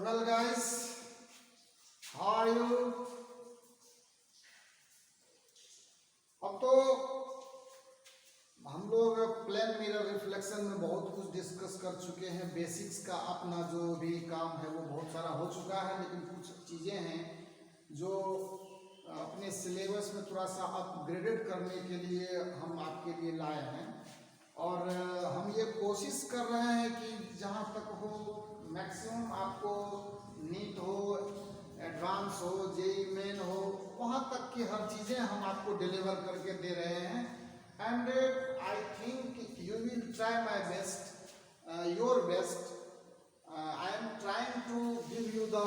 Well guys, how are you? अब तो हम लोग प्लेन मिरर रिफ्लेक्शन में बहुत कुछ डिस्कस कर चुके हैं। बेसिक्स का अपना जो भी काम है वो बहुत सारा हो चुका है, लेकिन कुछ चीज़ें हैं जो अपने सिलेबस में थोड़ा सा अपग्रेडेड करने के लिए हम आपके लिए लाए हैं। और हम ये कोशिश कर रहे हैं कि जहाँ तक हो मैक्सिमम आपको नीट हो, एडवांस हो, जेई मेन हो, वहाँ तक की हर चीज़ें हम आपको डिलीवर करके दे रहे हैं। And I think you will try my best, your best. I am trying to give you the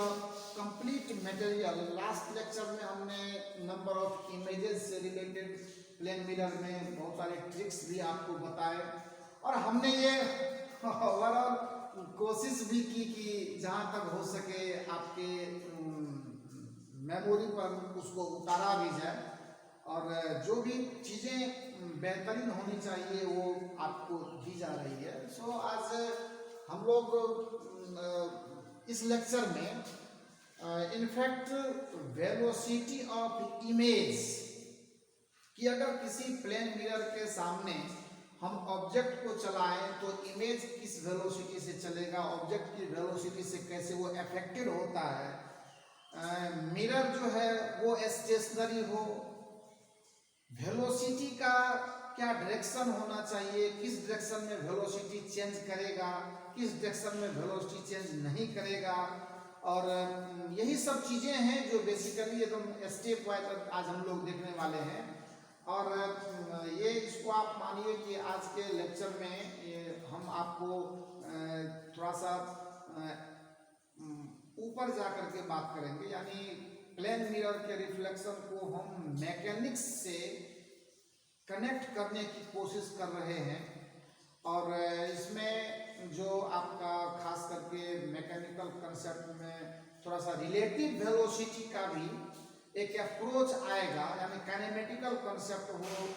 complete material. Last lecture में हमने नंबर ऑफ इमेजेस से रिलेटेड प्लेन मिरर में बहुत सारे ट्रिक्स भी आपको बताए, और हमने ये ओवरऑल कोशिश भी की कि जहाँ तक हो सके आपके मेमोरी पर उसको उतारा भी जाए, और जो भी चीज़ें बेहतरीन होनी चाहिए वो आपको दी जा रही है। सो आज हम लोग इस लेक्चर में इनफैक्ट वेलोसिटी ऑफ इमेज कि अगर किसी प्लेन मिरर के सामने हम ऑब्जेक्ट को चलाएं तो इमेज किस वेलोसिटी से चलेगा, ऑब्जेक्ट की वेलोसिटी से कैसे वो अफेक्टेड होता है। मिरर जो है वो स्टेशनरी हो, वेलोसिटी का क्या डायरेक्शन होना चाहिए, किस डायरेक्शन में वेलोसिटी चेंज करेगा, किस डायरेक्शन में वेलोसिटी चेंज नहीं करेगा, और यही सब चीज़ें हैं जो बेसिकली एकदम स्टेप वाइज आज हम लोग देखने वाले हैं। और ये इसको आप मानिए कि आज के लेक्चर में हम आपको थोड़ा सा ऊपर जा कर के बात करेंगे, यानी प्लेन मिरर के रिफ्लेक्शन को हम मैकेनिक्स से कनेक्ट करने की कोशिश कर रहे हैं। और इसमें जो आपका खास करके मैकेनिकल कंसेप्ट में थोड़ा सा रिलेटिव वेलोसिटी का भी एक अप्रोच आएगा, यानी काइनेमेटिकल कंसेप्ट हो,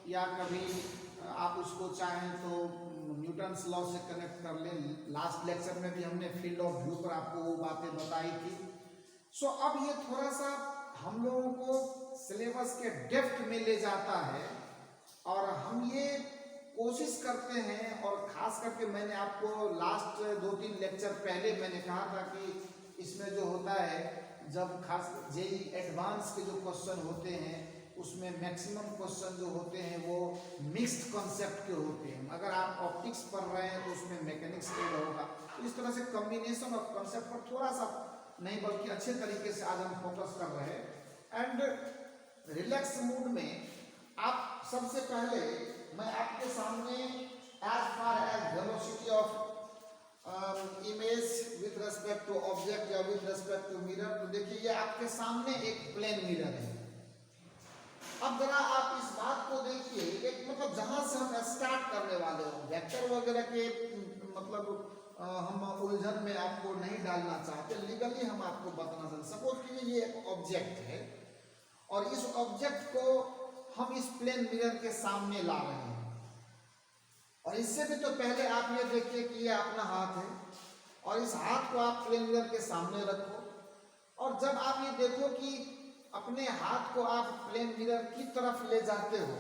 या कभी आप उसको चाहें तो न्यूटन्स लॉ से कनेक्ट कर लें। लास्ट लेक्चर में भी हमने फील्ड ऑफ व्यू पर आपको वो बातें बताई थी। सो अब ये थोड़ा सा हम लोगों को सिलेबस के डेप्थ में ले जाता है, और हम ये कोशिश करते हैं। और ख़ास करके मैंने आपको लास्ट 2-3 लेक्चर पहले मैंने कहा था कि इसमें जो होता है, जब खास जेई एडवांस के जो क्वेश्चन होते हैं उसमें मैक्सिमम क्वेश्चन जो होते हैं वो मिक्स्ड कॉन्सेप्ट के होते हैं। अगर आप ऑप्टिक्स पढ़ रहे हैं तो उसमें मैकेनिक्स ऐड होगा। तो इस तरह से कॉम्बिनेशन ऑफ कॉन्सेप्ट पर थोड़ा सा नहीं बल्कि अच्छे तरीके से आज हम फोकस कर रहे हैं। एंड रिलैक्स मूड में आप सबसे पहले मैं आपके सामने as far as velocity of image with respect to object या विथ रेस्पेक्ट टू मिरर, तो देखिए ये आपके सामने एक प्लेन मिरर है। अब जरा आप इस बात को देखिए, एक मतलब जहां से हम स्टार्ट करने वाले हो, वेक्टर वगैरह के मतलब हम उलझन में आपको नहीं डालना चाहते, लीगली हम आपको बताना चाहते। सपोज कीजिए ये एक ऑब्जेक्ट है, और इस ऑब्जेक्ट को हम इस प्लेन मिरर के सामने ला रहे हैं। और इससे भी तो पहले आप ये देखिए कि ये अपना हाथ है, और इस हाथ को आप प्लेन मिरर के सामने रखो, और जब आप ये देखो कि अपने हाथ को आप प्लेन मिरर की तरफ ले जाते हो,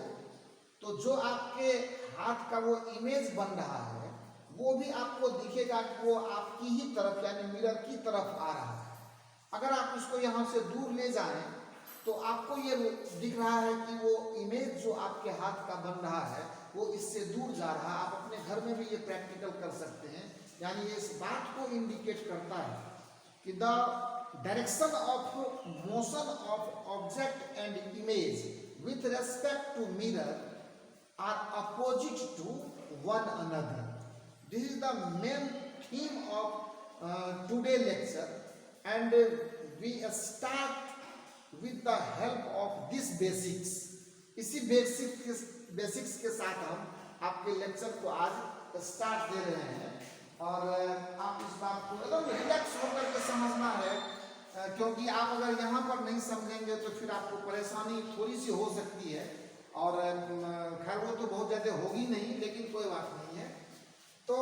तो जो आपके हाथ का वो इमेज बन रहा है वो भी आपको दिखेगा कि वो आपकी ही तरफ यानी मिरर की तरफ आ रहा है। अगर आप उसको यहाँ से दूर ले जाएं तो आपको ये दिख रहा है कि वो इमेज जो आपके हाथ का बन रहा है वो इससे दूर जा रहा है। आप अपने घर में भी ये प्रैक्टिकल कर सकते हैं, यानी ये इस बात को इंडिकेट करता है कि the direction of motion of object and image with respect to mirror are opposite to one another. This is the main theme of today lecture, and we start with the help of this basics। इसी basics के साथ हम आपके lecture को आज start दे रहे हैं, और आप इस बात को एकदम रिलैक्स होकर के समझना है, क्योंकि आप अगर यहाँ पर नहीं समझेंगे तो फिर आपको परेशानी थोड़ी सी हो सकती है, और खैर वो तो बहुत ज़्यादा होगी नहीं, लेकिन कोई बात नहीं है। तो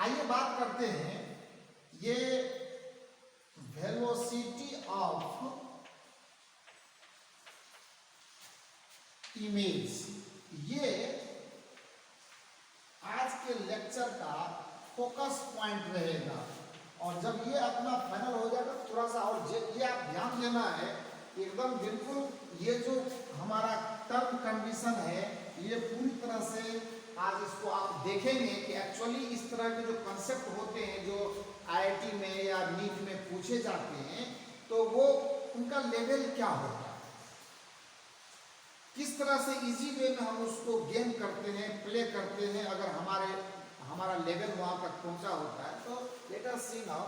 आइए बात करते हैं ये वेलोसिटी ऑफ इमेज, ये आज के लेक्चर का फोकस पॉइंट रहेगा। और जब ये अपना फाइनल हो जाएगा थोड़ा सा और ये आप ध्यान देना है एकदम बिल्कुल, ये जो हमारा टर्म कंडीशन है ये पूरी तरह से आज इसको आप देखेंगे कि एक्चुअली इस तरह के जो कंसेप्ट होते हैं जो आईआईटी में या नीट में पूछे जाते हैं तो वो उनका लेवल क्या होता है, किस तरह से इजी वे में हम उसको गेम करते हैं, प्ले करते हैं, अगर हमारा लेवल वहां तक पहुंचा होता है। तो लेट अस सी नाउ,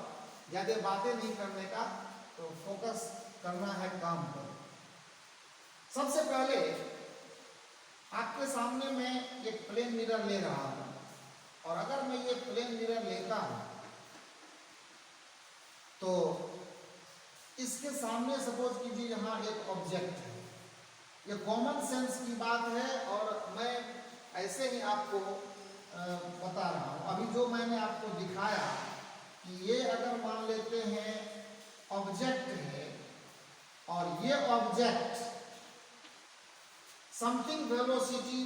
ज्यादा बातें नहीं करने का, तो फोकस करना है काम पर। सबसे पहले आपके सामने मैं एक प्लेन मिरर ले रहा हूं, और अगर मैं ये प्लेन मिरर लेता हूं तो इसके सामने सपोज कीजिए यहाँ एक ऑब्जेक्ट है। ये कॉमन सेंस की बात है और मैं ऐसे ही आपको बता रहा हूँ। अभी जो मैंने आपको दिखाया कि ये अगर मान लेते हैं ऑब्जेक्ट है और ये ऑब्जेक्ट समथिंग वेलोसिटी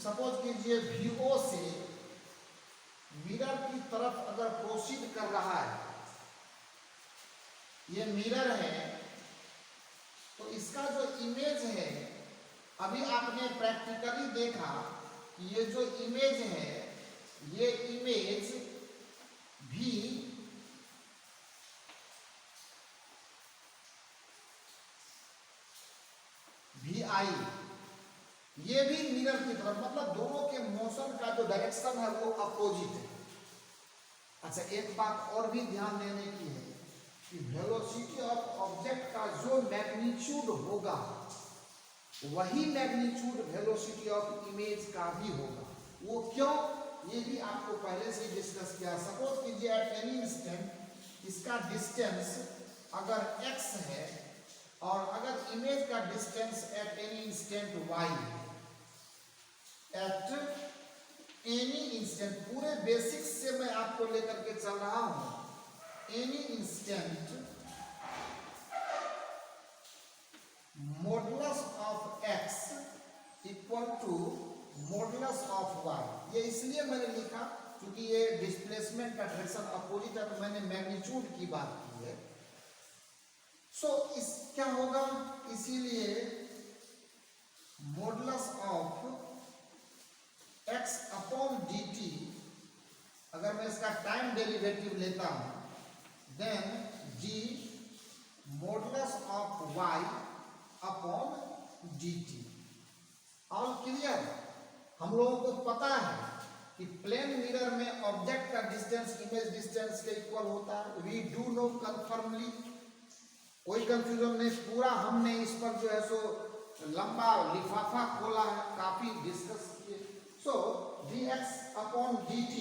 सपोज कीजिए VO से मिरर की तरफ अगर प्रोसीड कर रहा है, ये मिरर है, तो इसका जो इमेज है अभी आपने प्रैक्टिकली देखा कि ये जो इमेज है ये इमेज VI ये भी मिरर की तरफ, मतलब दोनों के मोशन का जो डायरेक्शन है वो अपोजिट है। अच्छा, एक बात और भी ध्यान देने की है कि वेलोसिटी ऑफ ऑब्जेक्ट का जो मैग्नीट्यूड होगा वही मैग्नीट्यूड वेलोसिटी ऑफ इमेज का भी होगा। वो क्यों, ये भी आपको पहले से डिस्कस किया। सपोज कीजिए एट एनी इंस्टेंट इसका डिस्टेंस अगर x है और अगर इमेज का distance at any instant y है, एट एनी इंस्टेंट, पूरे बेसिक्स से मैं आपको लेकर के चल रहा हूं, any instant modulus of x equal to modulus of y। ये इसलिए मैंने लिखा क्योंकि ये डिस्प्लेसमेंट का डायरेक्शन अपोजिट है, तो मैंने मैग्नीट्यूड की बात की है। सो इस क्या होगा, इसीलिए modulus of x upon dt, अगर मैं इसका टाइम डेरिवेटिव लेता हूं then g modulus of y upon dt। All clear. हम लोगों को पता है कि प्लेन मिरर में ऑब्जेक्ट का डिस्टेंस इमेज डिस्टेंस के इक्वल होता है। वी डू नो कन्फर्मली, कोई कंफ्यूजन नहीं। पूरा हमने इस पर जो है सो लंबा लिफाफा खोला है, काफी डिस्कस किए। So dx upon dt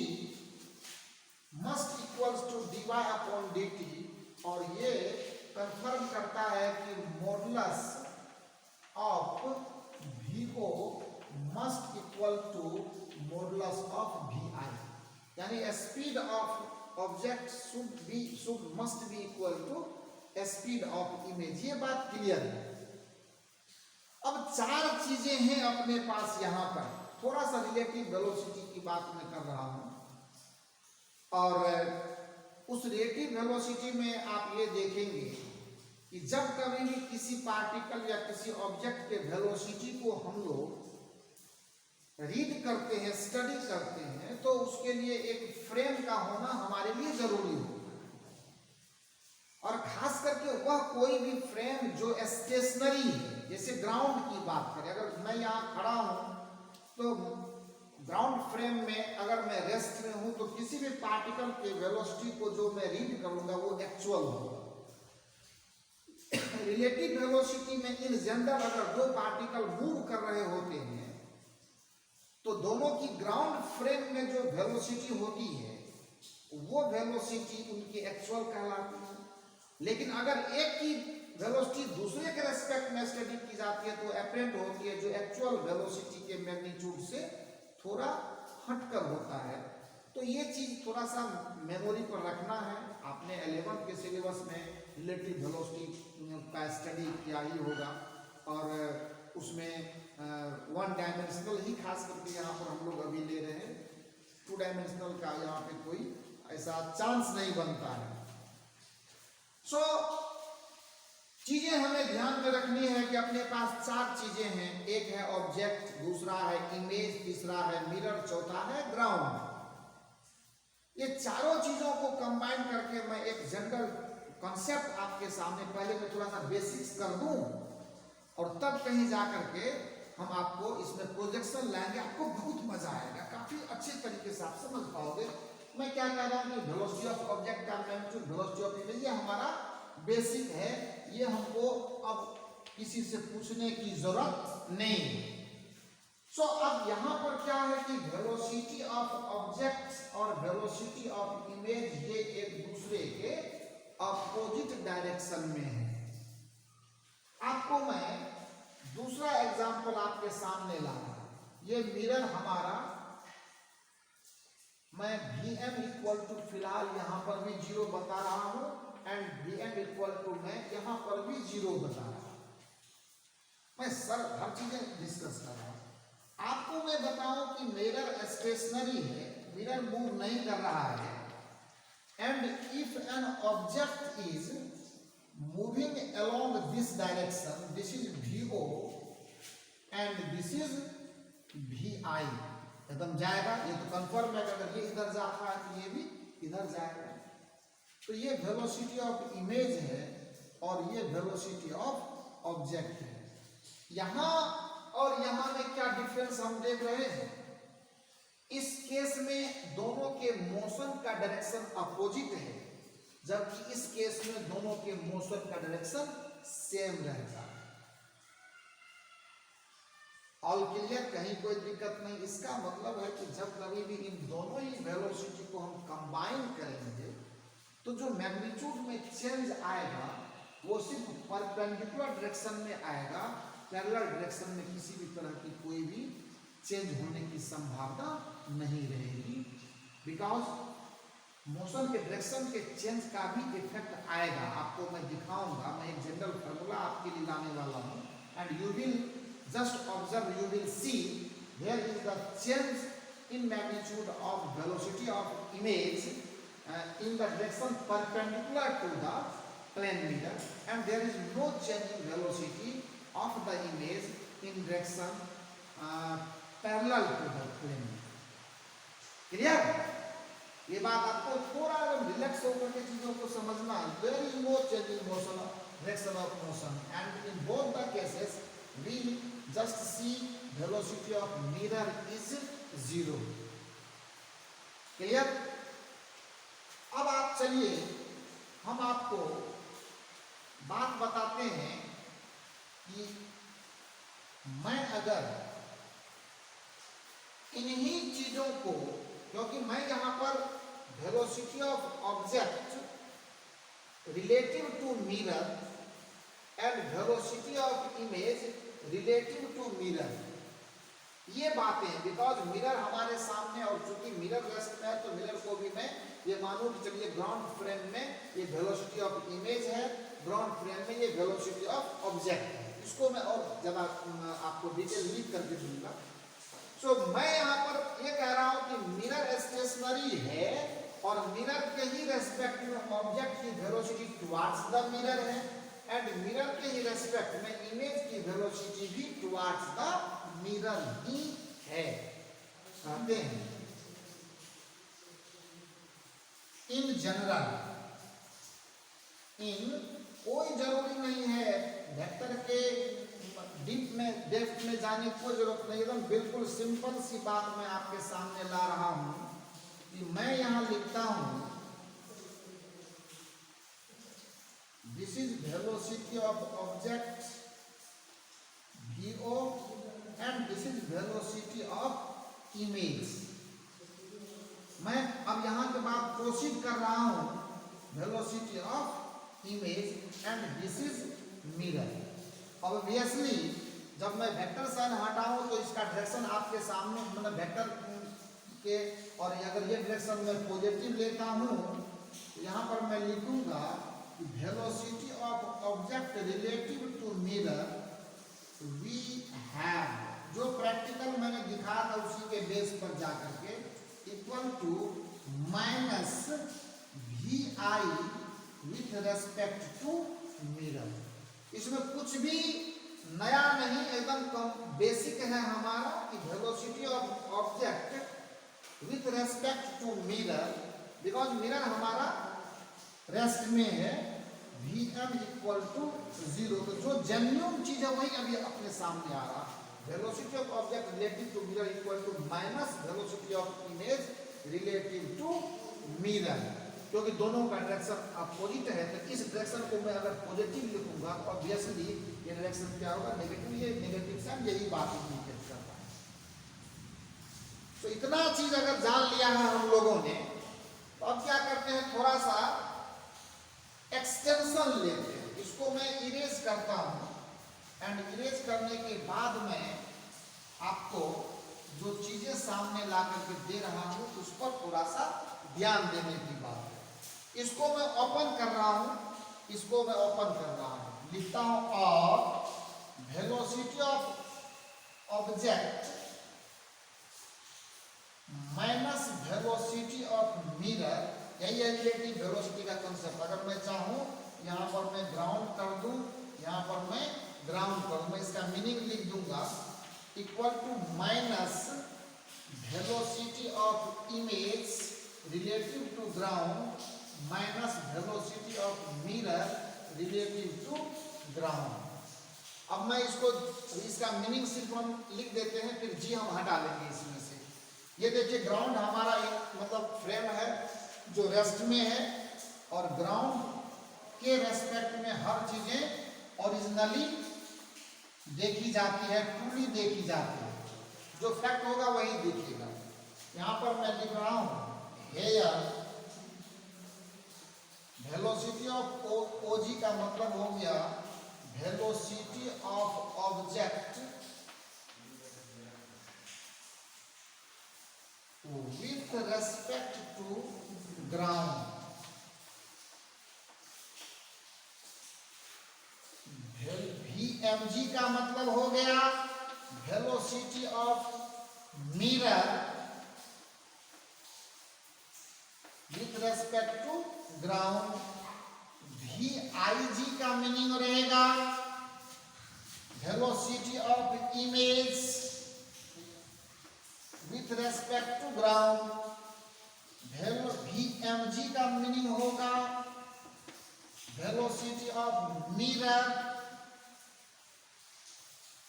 must equals to dy upon dt, और ये कंफर्म करता है कि modulus of VO must equal to modulus of VI, यानी speed of object should must be equal to speed of image. ये बात clear है। अब चार चीजें हैं अपने पास यहाँ पर, थोड़ा सा रिलेटिव वेलोसिटी की बात मैं कर रहा हूं, और उस रिलेटिव वेलोसिटी में आप ये देखेंगे कि जब कभी भी किसी पार्टिकल या किसी ऑब्जेक्ट के वेलोसिटी को हम लोग रीड करते हैं, स्टडी करते हैं, तो उसके लिए एक फ्रेम का होना हमारे लिए जरूरी होता है। और खास करके वह कोई भी फ्रेम जो स्टेशनरी है, जैसे ग्राउंड की बात करें, अगर मैं यहाँ खड़ा हूं तो ग्राउंड फ्रेम में अगर मैं रेस्ट में हूं तो किसी भी पार्टिकल के वेलोसिटी को जो मैं रीड करूंगा वो एक्चुअल होगा। रिलेटिव वेलोसिटी में इन जनरल अगर दो पार्टिकल मूव कर रहे होते हैं तो दोनों की ग्राउंड फ्रेम में जो वेलोसिटी होती है वो वेलोसिटी उनकी एक्चुअल कहलाती है। लेकिन अगर एक की वेलोसिटी दूसरे के रेस्पेक्ट में स्टडी की जाती है तो एपरेंट होती है, जो एक्चुअल वेलोसिटी के मैग्नीट्यूड से थोड़ा हटकर होता है। तो ये चीज थोड़ा सा मेमोरी पर रखना है। आपने 11th के सिलेबस में रिलेटिव वेलोसिटी का स्टडी किया ही होगा, और उसमें वन डायमेंशनल ही खास करके यहाँ पर हम लोग अभी ले रहे हैं, टू डायमेंशनल का यहाँ पे कोई ऐसा चांस नहीं बनता है। सो चीजें हमें ध्यान में रखनी है कि अपने पास 4 चीजें हैं। एक है ऑब्जेक्ट, दूसरा है इमेज, तीसरा है मिरर, चौथा है ग्राउंड। ये चारों चीजों को कंबाइन करके मैं एक जनरल कॉन्सेप्ट आपके सामने पहले मैं थोड़ा सा बेसिक्स कर दूं, और तब कहीं जा करके हम आपको इसमें प्रोजेक्शन लाएंगे। आपको बहुत मजा आएगा, काफी अच्छे तरीके से आप समझ पाओगे मैं क्या कह रहा हूं कि वेलोसिटी ऑफ ऑब्जेक्ट का मैग्नीट्यूड, वेलोसिटी ऑफ इमेज, ये हमारा बेसिक है। ये हमको अब किसी से पूछने की जरूरत नहीं। सो अब यहां पर क्या है कि वेलोसिटी ऑफ ऑब्जेक्ट और वेलोसिटी ऑफ इमेज ये एक दूसरे के अपोजिट डायरेक्शन में है। आपको मैं दूसरा एग्जांपल आपके सामने ला रहा हूं। ये मिरर हमारा, मैं Vm इक्वल टू फिलहाल यहां पर भी 0 बता रहा हूं, एंड Vm इक्वल टू मैं यहां पर भी 0 बता रहा हूं। मैं सर हर चीजें डिस्कस कर रहा हूं। आपको मैं बताऊं कि मिरर स्टेशनरी है, मिरर मूव नहीं कर रहा है, and if an object is moving along this direction, this is VO and this is VI, एकदम जाएगा। ये तो कंफर्म है, अगर ये इधर जाता है तो ये भी इधर जाएगा। तो ये वेलोसिटी ऑफ इमेज है और ये वेलोसिटी ऑफ ऑब्जेक्ट है। यहां और यहां में क्या डिफरेंस हम देख रहे हैं? इस केस में दोनों के मोशन का डायरेक्शन अपोजिट है, जबकि इस केस में दोनों के मोशन का डायरेक्शन सेम रहता है। ऑल क्लियर, कहीं कोई दिक्कत नहीं। इसका मतलब है कि जब कभी भी इन दोनों ही वेलोसिटी को हम कंबाइन करेंगे तो जो मैग्नीट्यूड में चेंज आएगा वो सिर्फ परपेंडिकुलर डायरेक्शन में आएगा, पैरेलल डायरेक्शन में किसी भी तरह की कोई भी चेंज होने की संभावना नहीं रहेगी, बिकॉज मोशन के डायरेक्शन के चेंज का भी इफेक्ट आएगा। आपको मैं दिखाऊंगा, मैं एक जनरल फार्मूला आपके लिए लाने वाला हूं, and you will just observe, you will see there is the change in magnitude of velocity of image in the direction perpendicular to the plane mirror, and there is no change in velocity of the image in direction parallel to the plane mirror. Clear? ये बात आपको थोड़ा relax होकर के चीजों को समझना। There is no change in motion, direction of motion, and in both the cases we just see velocity of mirror is 0. Clear? अब आप चलिए हम आपको बात बताते हैं कि मैं अगर इन्हीं चीजों को, क्योंकि मैं यहां पर velocity of object relative to mirror and velocity of image relative to mirror, ये बातें, बिकॉज मिरर हमारे सामने, और चूंकि मिरर रेस्ट में है तो मिरर को भी मैं ये मानूं कि चलिए ग्राउंड फ्रेम में ये वेलोसिटी ऑफ इमेज है, ग्राउंड फ्रेम में ये वेलोसिटी ऑफ ऑब्जेक्ट है। इसको मैं और ज्यादा आपको डिटेल लिख करके दूंगा। सो मैं यहाँ पर ये कह रहा हूं कि मिरर स्टेशनरी है और मिरर के ही रेस्पेक्ट में ऑब्जेक्ट की वेलोसिटी टुवार्ड्स द मिरर है, एंड मिरर के ही रेस्पेक्ट में इमेज की वेलोसिटी भी टुवार्ड्स द मिरर ही है। कहते हैं इन जनरल, इन कोई जरूरी नहीं है वेक्टर के डीप में, डेप्थ में जाने की कोई जरूरत नहीं, एकदम बिल्कुल सिंपल सी बात मैं आपके सामने ला रहा हूं कि मैं यहां लिखता हूं this is velocity of object VO and this is velocity of image. मैं अब यहां के बाद प्रोसीड कर रहा हूं velocity of image and this is mirror. Obviously जब मैं वेक्टर साइन हटाऊं तो इसका डायरेक्शन आपके सामने, मतलब वेक्टर के, और अगर ये डायरेक्शन में पॉजिटिव लेता हूँ तो यहाँ पर मैं लिखूंगा कि velocity of object relative to mirror we have, जो प्रैक्टिकल मैंने दिखाया था उसी के बेस पर जाकर के, equal to minus V I with respect to mirror. इसमें कुछ भी नया नहीं, एकदम कम बेसिक है हमारा कि velocity of object with respect to mirror, because mirror हमारा रेस्ट में है, वी एम इक्वल टू 0। तो जो जेन्युइन चीज है वही अभी अपने सामने आ रहा। Velocity of object relative to mirror equal to minus velocity of image relative to mirror, क्योंकि दोनों का डायरेक्शन अपोजिट है। तो इस डायरेक्शन को मैं अगर पॉजिटिव लिखूंगा तो ऑब्वियसली ये डायरेक्शन क्या होगा, नेगेटिव। ये नेगेटिव से हम यही बात इंडिकेट कर रहा है। तो इतना चीज अगर जान लिया है हम लोगों ने, तो अब क्या करते हैं, थोड़ा सा एक्सटेंशन लेते हैं। इसको मैं इरेज करता हूं, एंड इरेज करने के बाद में आपको जो चीजें सामने ला करके दे रहा हूं उस पर थोड़ा सा ध्यान देने की बात है। इसको मैं ओपन कर रहा हूं, इसको मैं ओपन कर रहा हूं, लिखता हूं और velocity of object minus velocity of mirror, यही है रिलेटिव वेलोसिटी का कंसेप्ट। अगर मैं चाहूं यहां पर मैं ग्राउंड कर दूं, यहां पर मैं ग्राउंड कर दूं, मैं इसका मीनिंग लिख दूंगा equal to minus velocity of image relative to ground minus velocity of mirror relative to ground. अब मैं इसको, इसका मीनिंग सिर्फ हम लिख देते हैं, फिर जी हम हटा लेंगे इसमें से। ये देखिए ग्राउंड हमारा एक मतलब फ्रेम है जो रेस्ट में है, और ग्राउंड के रेस्पेक्ट में हर चीजें ओरिजिनली देखी जाती है, ट्रूली देखी जाती है। जो फैक्ट होगा वही देखिएगा। यहां पर मैं लिख रहा हूं हेयर वेलोसिटी ऑफ ओजी का मतलब हो गया velocity of object with respect to ground। VMG का मतलब हो गया velocity of mirror with respect to ground. VIG का मीनिंग रहेगा velocity of image with respect to ground। VMG का मीनिंग होगा वेलोसिटी ऑफ मिरर।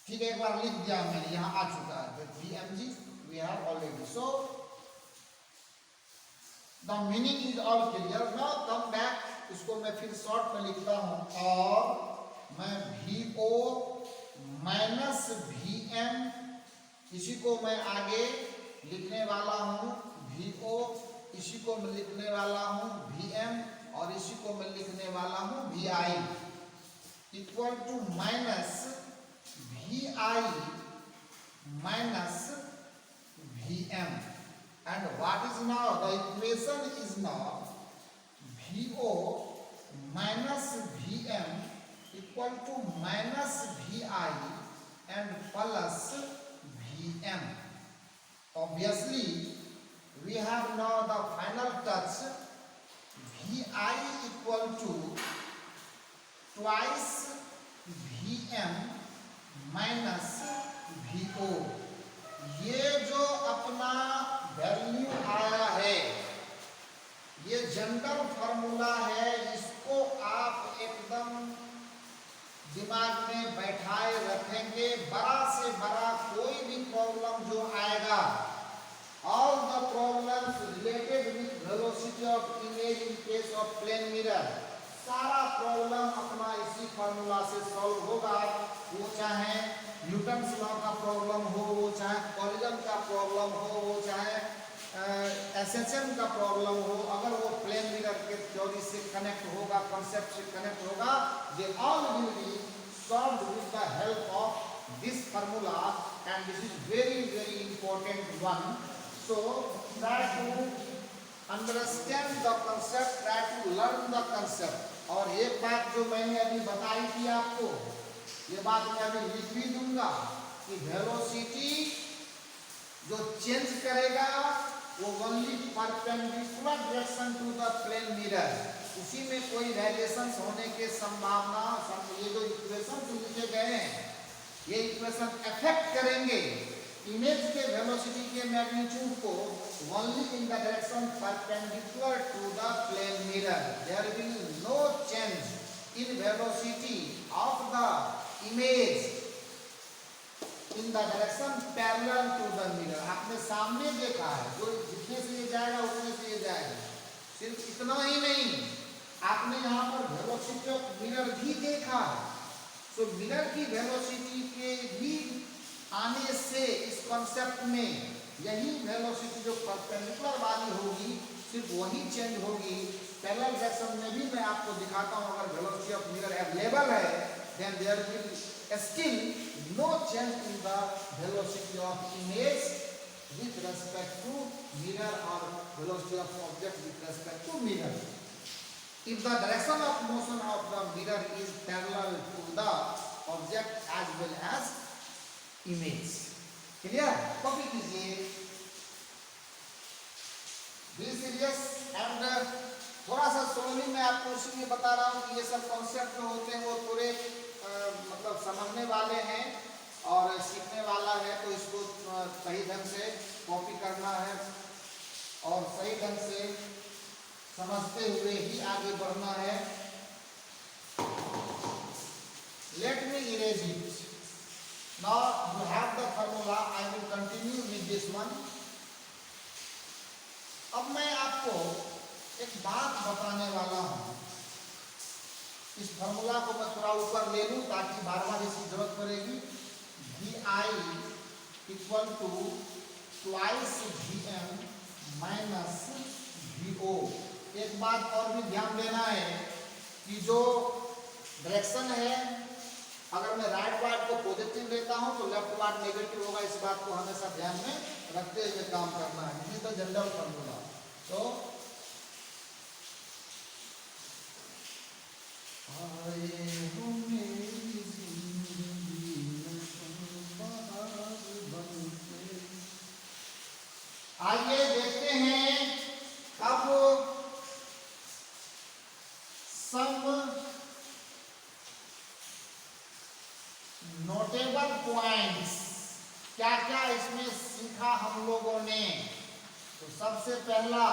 ठीक है, एक बार लिख दिया मैंने, यहां आ चुका है VMG we have already, so the meaning is all clear। now come back, इसको मैं फिर शॉर्ट में लिखता हूं, और मैं VO माइनस VM, इसी को मैं आगे लिखने वाला हूं VO, इसी को मैं लिखने वाला हूं VM, और इसी को मैं लिखने वाला हूं VI equal to minus VI minus VM। And what is now the equation is now VO minus VM equal to minus VI and plus VM। Obviously, we have now the final touch, VI equal to twice VM minus VO। ये जो अपना value आया है, ये general formula है, इसको आप एकदम दिमाग में बैठाए रखेंगे। बड़ा से बड़ा कोई भी प्रॉब्लम जो आएगा, all the problems related with velocity of image in case of plane mirror, सारा प्रॉब्लम अपना इसी फॉर्मूला से सॉल्व होगा। वो चाहे न्यूटन्स लॉ का प्रॉब्लम हो, वो चाहे कोलिजन का प्रॉब्लम हो, वो चाहे SHM का प्रॉब्लम हो, अगर वो प्लेन मिरर के थ्योरी से कनेक्ट होगा, कॉन्सेप्ट से कनेक्ट होगा, they all will be solved with the help of this formula, and this is very important one। So try to understand the concept, try to learn the concept. और एक बात जो मैंने अभी बताई थी आपको, ये बात मैं अभी लिख भी दूंगा कि वेलोसिटी जो चेंज करेगा वो only perpendicular direction to the plane mirror, उसी में कोई वेरिएशन होने की संभावना, ये जो इक्वेशन लिखे गए हैं ये इक्वेशन अफेक्ट करेंगे इमेज के वेलोसिटी के मैग्नीट्यूड को only in the direction perpendicular to the plane mirror. There will no change in velocity of the image in the direction parallel to the mirror. आपने सामने देखा है, जो जितने से ये जाएगा उतने से ये जाएगा. सिर्फ इतना ही नहीं, आपने यहाँ पर वेलोसिटी ऑफ मिरर भी देखा है. तो मिरर की वेलोसिटी के भी आने से इस कॉन्सेप्ट में यही वेलोसिटी जो परपेंडिकुलर वाली होगी सिर्फ वही चेंज होगी. पैरेलल डायरेक्शन में भी मैं आपको दिखाता हूँ, अगर वेलोसिटी ऑफ मिरर अवेलेबल है then there will still no change in the velocity of image with respect to mirror or velocity of object with respect to mirror. If the direction of motion of the mirror is parallel to the object as well as image. Clear? Copy कीजिए. Be serious and थोड़ा सा slowly मैं आपको इसलिए बता रहा हूँ कि ये सब कॉन्सेप्ट जो होते हैं वो थोड़े मतलब समझने वाले हैं और सीखने वाला है, तो इसको सही ढंग से कॉपी करना है और सही ढंग से समझते हुए ही आगे बढ़ना है. Late me erase it. Now you have the formula. I will continue with this one. अब मैं आपको एक बात बताने वाला हूं. इस फॉर्मूला को मैं थोड़ा ऊपर ले लूं ताकि बार बार इसकी जरूरत पड़ेगी. VI equal to twice VM minus VO. एक बात और भी ध्यान देना है कि जो डायरेक्शन है, अगर मैं राइट वार्ड को पॉजिटिव लेता हूं तो लेफ्ट वार्ड नेगेटिव होगा. इस बात को हमेशा ध्यान में रखते हुए काम करना है. ये तो जनरल फॉर्मूला. तो आइए देखते हैं अब सब नोटेबल पॉइंट्स क्या क्या इसमें सीखा हम लोगों ने. तो सबसे पहला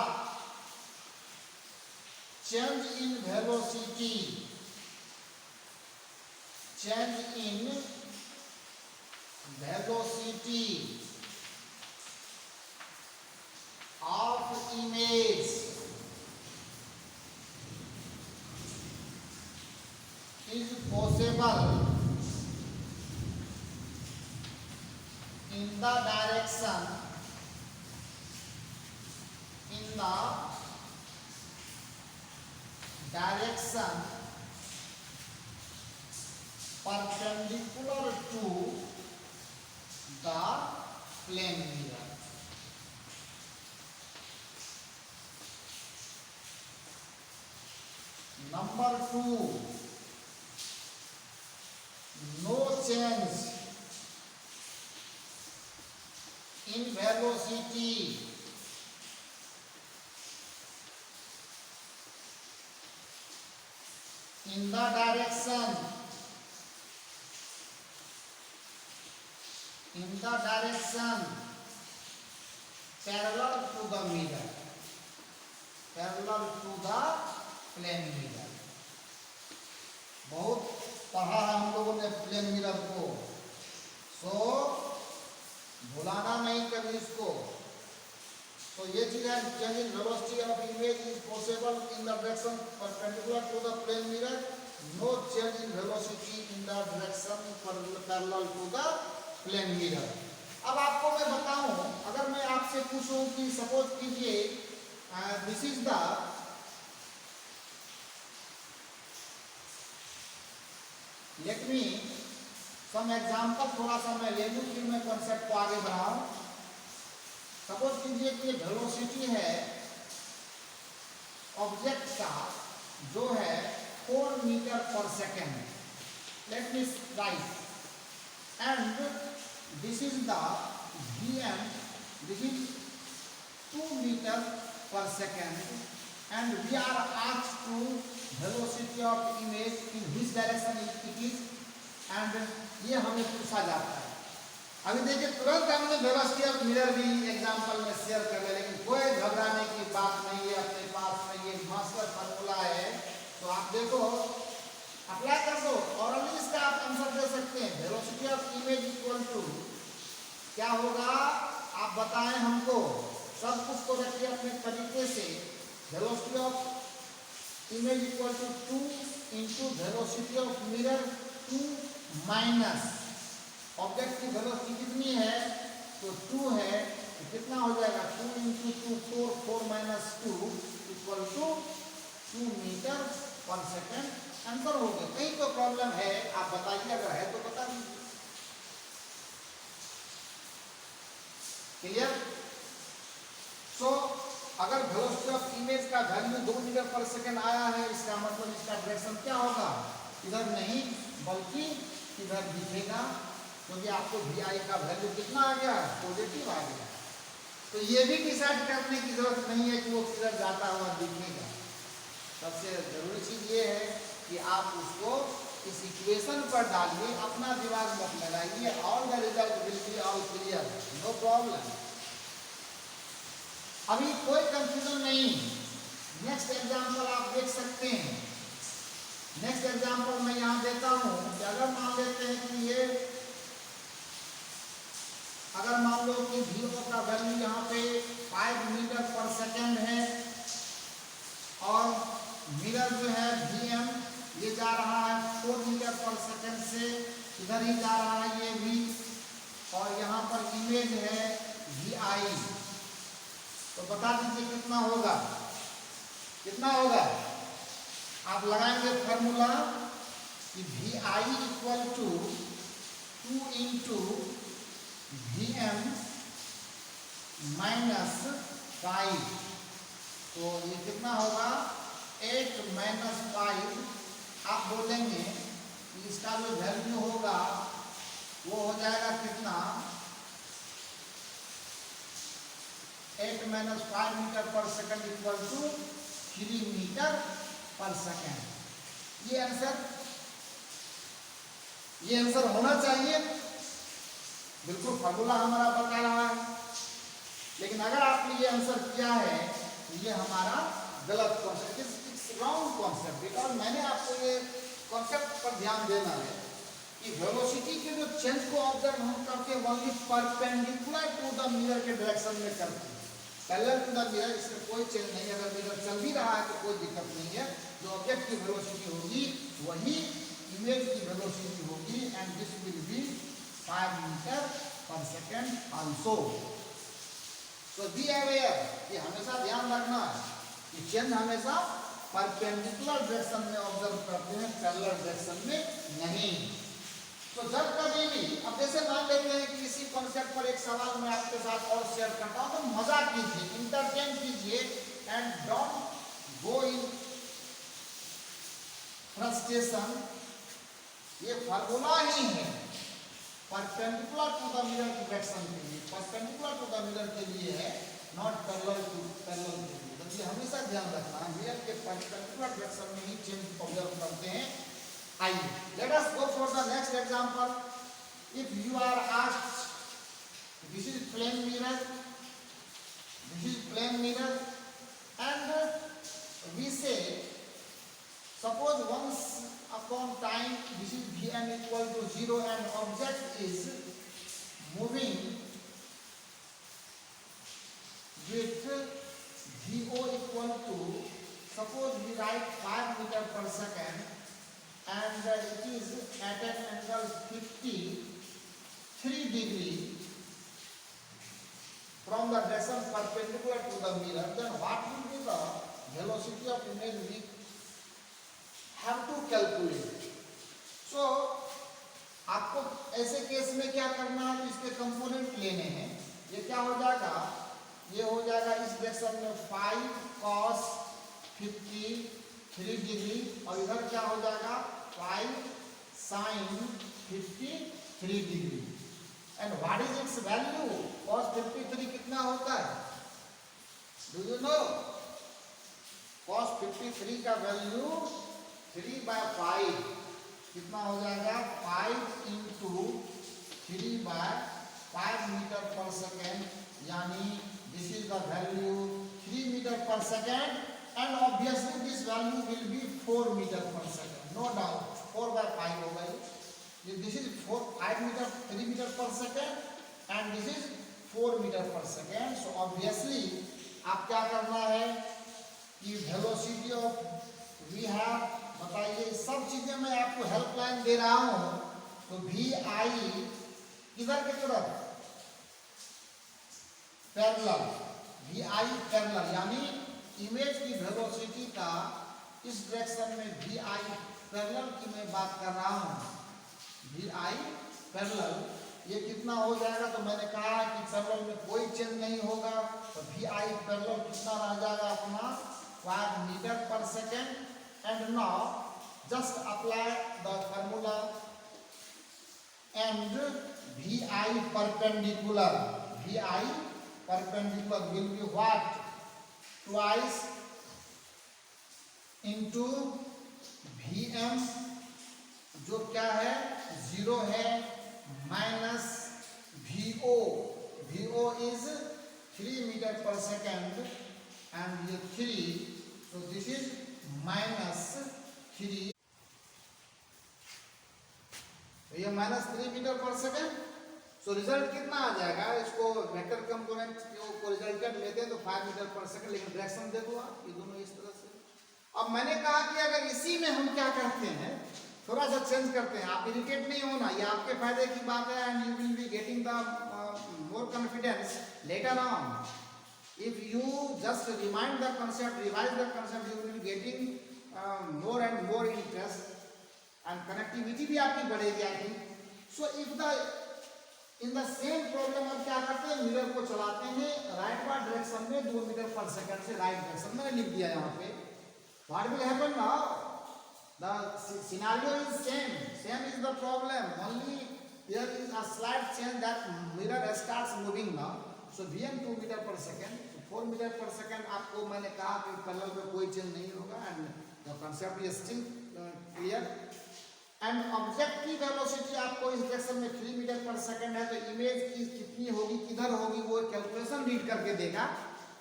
change in velocity. Change in velocity of image is possible in the direction perpendicular to the plane mirror. Number 2, no change in velocity in the direction parallel to the mirror, parallel to the plane mirror. बहुत पढ़ा है हम लोगों ने plane mirror को, सो भुलाना नहीं कभी इसको. तो ये चीज है, change in velocity of image is possible in the direction perpendicular to the plane mirror. No change in velocity in the direction parallel to the plane mirror. अब आपको मैं बताऊं, अगर मैं आपसे पूछूं कि सपोज कीजिए this is the let me some example थोड़ा सा मैं ले लूँ, फिर मैं कॉन्सेप्ट को आगे बढ़ाऊं. सपोज कीजिए कि वेलोसिटी है ऑब्जेक्ट का जो है 4 meter per second, let me write, and this is the vm, this is 2 meter per second, and we are asked to velocity of image in which direction it is, and ये हमें पूछा जाता है। अभी देखिए तुरंत हमने वेलोसिटी ऑफ मिरर भी एग्जांपल में शेयर कर लिया, लेकिन कोई घबराने की बात नहीं है, अपने पास में ये मास्टर फार्मूला है, तो आप देखो अप्लाई कर दो और इसका आप आंसर दे सकते हैं। Velocity of image equal to क्या होगा, आप बताएं हमको, सब कुछ को रखिए अपने तरीके से। Velocity of image equal to 2 into velocity of mirror 2 minus object की वेलोसिटी कितनी है, तो 2 है, तो कितना हो जाएगा 2 into 2 4, 4 minus 2 equal to 2 meter per second. Answer हो गया। कहीं तो प्रॉब्लम है आप बताइए, अगर है तो बता दीजिए। क्लियर? सो अगर वेलोसिटी ऑफ इमेज का वैल्यू 2 मीटर पर सेकेंड आया है, इसका मतलब इसका डायरेक्शन क्या होगा, इधर नहीं बल्कि इधर दिखेगा, क्योंकि आपको vi का वैल्यू कितना आ गया, पॉजिटिव आ गया। तो ये भी डिसाइड करने की जरूरत नहीं है कि वो किधर जाता हुआ दिखेगा। सबसे जरूरी चीज ये है कि आप उसको इस इक्वेशन पर डालिए, अपना दिमाग मत लगाइए, all the result will be all clear, no problem. अभी कोई कंफ्यूजन नहीं। नेक्स्ट एग्जांपल आप देख सकते हैं। नेक्स्ट एग्जांपल मैं यहां देता हूं कि अगर मान लेते हैं कि ये, अगर मान लो कि vo का वैल्यू यहाँ पे 5 मीटर पर सेकेंड है और मिरर जो है vm ये जा रहा है 4 मीटर पर सेकेंड से, इधर ही जा रहा है ये भी, और यहाँ पर इमेज है vi, तो बता दीजिए कितना होगा, कितना होगा। आप लगाएंगे फॉर्मूला कि vi equal to 2 into vm minus 5, तो ये कितना होगा 8 माइनस 5। आप बोलेंगे कि इसका जो वैल्यू होगा वो हो जाएगा कितना, 8 minus 5 meter per second equal to 3 meter per second. ये आंसर होना चाहिए, बिल्कुल फॉर्मूला हमारा बता रहा है। लेकिन अगर आपने ये आंसर किया है तो ये हमारा गलत concept, it's wrong concept, because मैंने आपको ये कॉन्सेप्ट पर ध्यान देना है कि वेलोसिटी के जो चेंज को ऑब्जर्व हम करके only perpendicular to the mirror के डायरेक्शन में करते हैं, पैरेलल टू द मिरर इसमें कोई चेंज नहीं है। अगर मिरर चल भी रहा है तो कोई दिक्कत नहीं है, जो ऑब्जेक्ट की वेलोसिटी होगी वही इमेज की वेलोसिटी होगी, and this will be 5 meter per second also. तो बी अवेयर, ये हमेशा ध्यान रखना है कि चेंज हमेशा परपेंडिकुलर डायरेक्शन में ऑब्जर्व करते हैं, पैरेलल डायरेक्शन में नहीं। तो जब कभी भी, अब जैसे मान लेते हैं कि इसी कॉन्सेप्ट पर एक सवाल मैं आपके साथ और शेयर करता हूं, तो मजा कीजिए, इंटरटेन कीजिए, and don't go in frustration. ये फार्मूला ही है perpendicular to the mirror direction के लिए, परपेंडिकुलर टू द मिरर के लिए है, नॉट पैरेलल टू पैरेलल के लिए। तो ये हमेशा ध्यान रखना है, मिरर के परपेंडिकुलर डायरेक्शन में ही चेंज ऑब्जर्व करते हैं। आइए let us go for the next example. If you are asked, this is plane mirror, this is plane mirror, and we say suppose once upon time this is vm equal to 0 and object is moving with vo equal to, suppose we write 5 meter per second, and it is at an angle 53 degree from the direction perpendicular to the mirror, then what will be the velocity of image we have to calculate? So आपको ऐसे case में क्या करना है, तो इसके component लेने हैं। ये क्या हो जाएगा ये हो जाएगा इस डायरेक्शन में 5 cos 53 डिग्री, और इधर क्या हो जाएगा 5 sin 53 degree. And what is it's value? cos 53 कितना होता है? Do you know? cos 53 का वैल्यू 3/5 कितना हो जाएगा? 5 into 3/5 मीटर पर सेकेंड, यानी this is the value 3 meter per second, and obviously this value will be 4 meter per second, no doubt 4/5 होगा ये। This is 5 meter 3 meter per second and this is 4 meter per second. So obviously आप क्या करना है कि velocity of we have, बताइए सब चीजें मैं आपको हेल्पलाइन दे रहा हूं। तो वी आई किधर की तरफ? पैरेलल, वी आई पैरेलल, यानी इमेज की वेलोसिटी का इस डायरेक्शन में वी आई पैरेलल की मैं बात कर रहा हूं। वी आई पैरेलल ये कितना हो जाएगा? तो मैंने कहा कि पैरेलल में कोई चेंज नहीं होगा, तो वी आई पैरेलल कितना रह जाएगा अपना? 5 meter per second. And now just apply the formula and V I perpendicular, V I perpendicular will be what? Twice into V M, जो क्या है 0 है, minus V O is 3 meter per second and ये 3, so this is -3, तो ये -3 meter per second. So result कितना आ जाएगा? इसको वेक्टर कंपोनेंट को रिजल्टेंट लेते हैं तो 5 मीटर पर सेकेंड, लेकिन डायरेक्शन देखो आप, ये दोनों इस तरह से। अब मैंने कहा कि अगर इसी में हम क्या करते हैं, थोड़ा सा चेंज करते हैं, आप इरिटेट नहीं होना, ये आपके फायदे की बात है, and you will be getting the more confidence later on. If you just remind the concept, revise the concept, you will be getting more and more interest, and connectivity भी आपकी बढ़ेगी I think. So if the in the same problem हम क्या करते हैं, mirror को चलाते हैं राइट वार्ड डायरेक्शन में 2 मीटर पर सेकंड से राइट डायरेक्शन, मैंने लिख दिया यहाँ पे। What will happen now? The scenario is same is the problem, only there is a slight change that mirror starts moving now. So Vm 2 meter per second, 4 meter per second. आपको मैंने कहा कि parallel में कोई change नहीं होगा, and the concept is still clear. And object की velocity आपको इस डायरेक्शन में 3 मीटर पर सेकेंड है, तो इमेज की कितनी होगी, किधर होगी, वो कैलकुलेशन रीड करके देगा,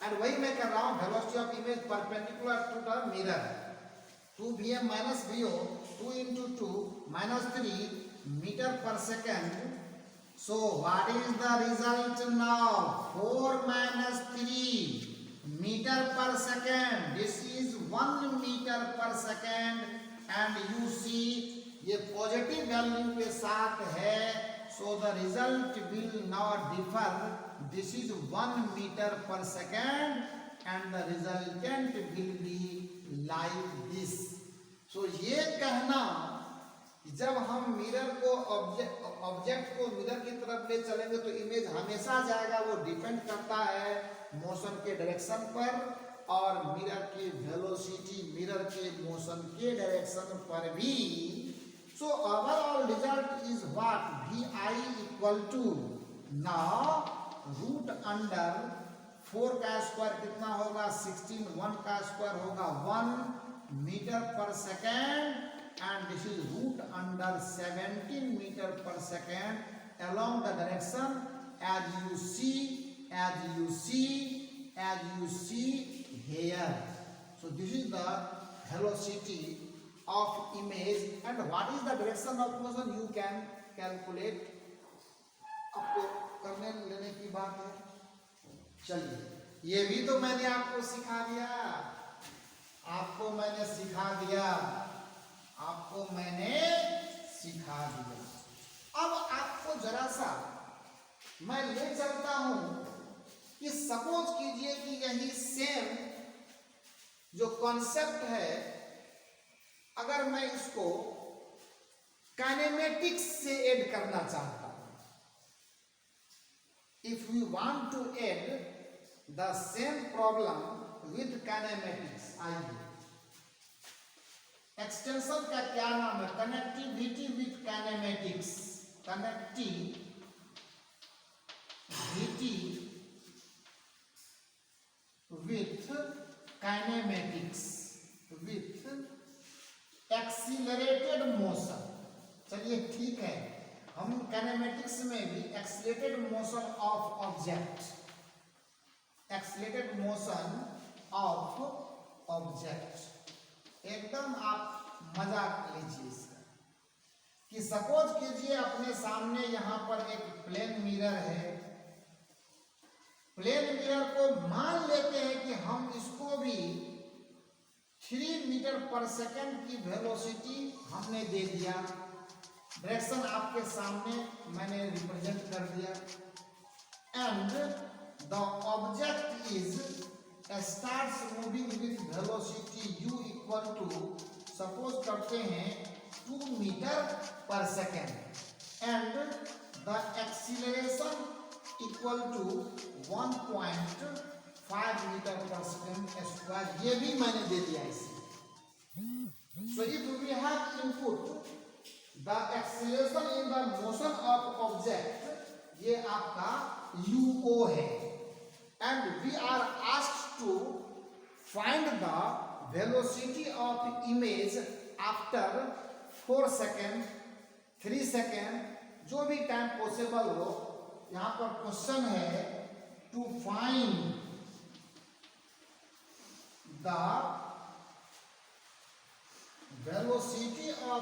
एंड वही मैं कर रहा हूँ। Velocity of image perpendicular to the mirror, 2 Vm minus Vo, 2 into 2 minus 3 meter per second। So what is the result now? 4 minus 3 meter per second. This is 1 meter per second, and you see ये positive value के साथ है, so the result will not differ. This is 1 meter per second, and the resultant will be like this. So ये कहना जब हम mirror को object को मिरर की तरफ ले चलेंगे तो इमेज हमेशा जाएगा, वो डिपेंड करता है मोशन के डायरेक्शन पर और मिरर की वेलोसिटी मिरर के मोशन के डायरेक्शन पर भी। So overall result is what? V I equal to, now root under 4 का स्क्वायर कितना होगा? 16, 1 का स्क्वायर होगा 1 metre per second, and this is root under 17 meter per second along the direction as you see here. So this is the velocity of image, and what is the direction of motion you can calculate. आपको करने लेने की बात है। चलिए ये भी तो मैंने आपको सिखा दिया, अब आपको जरा सा मैं ले चलता हूं कि सपोज कीजिए कि यही सेम जो कॉन्सेप्ट है, अगर मैं इसको काइनेमेटिक्स से ऐड करना चाहता हूं, if we want to add the same problem with kinematics. आइए, एक्सटेंशन का क्या नाम है? Connectivity with kinematics. Connectivity with kinematics with accelerated motion. चलिए ठीक है, हम काइनेमेटिक्स में भी accelerated motion of object, accelerated motion of object, एकदम आप मजाक लीजिए इसका कि सपोज कीजिए अपने सामने यहां पर एक प्लेन मिरर है। प्लेन मिरर को मान लेते हैं कि हम इसको भी 3 मीटर पर सेकेंड की वेलोसिटी हमने दे दिया। डायरेक्शन आपके सामने मैंने रिप्रेजेंट कर दिया। And the object is starts moving with velocity u equal to, suppose करते हैं 2 meter per second, and the acceleration equal to 1.5 meter per second square. ये भी मैंने दे दिया इसे। So if we have input the acceleration in the motion of object, ये आपका uo है, and we are asked to find the velocity of image after 4 second, 3 second, जो भी टाइम पॉसिबल हो। यहां पर क्वेश्चन है to find the velocity of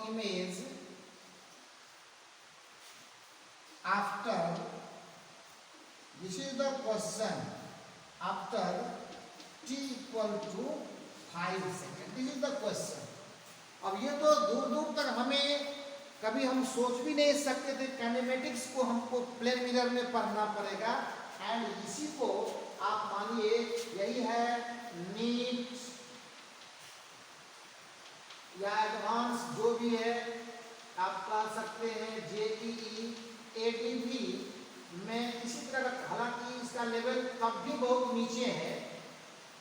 image after, this is the question, after t equal to 5 second. This is the question. अब ये तो दूर दूर तक हमें कभी हम सोच भी नहीं सकते थे। काइनेमेटिक्स को हमको प्लेन मिरर में पढ़ना पड़ेगा। एंड इसी को आप मानिए यही है नीट या एडवांस जो भी है आप कह सकते हैं, जेईई, एडीवी में इसी तरह का। हालांकि इसका लेवल तब भी बहुत नीचे है,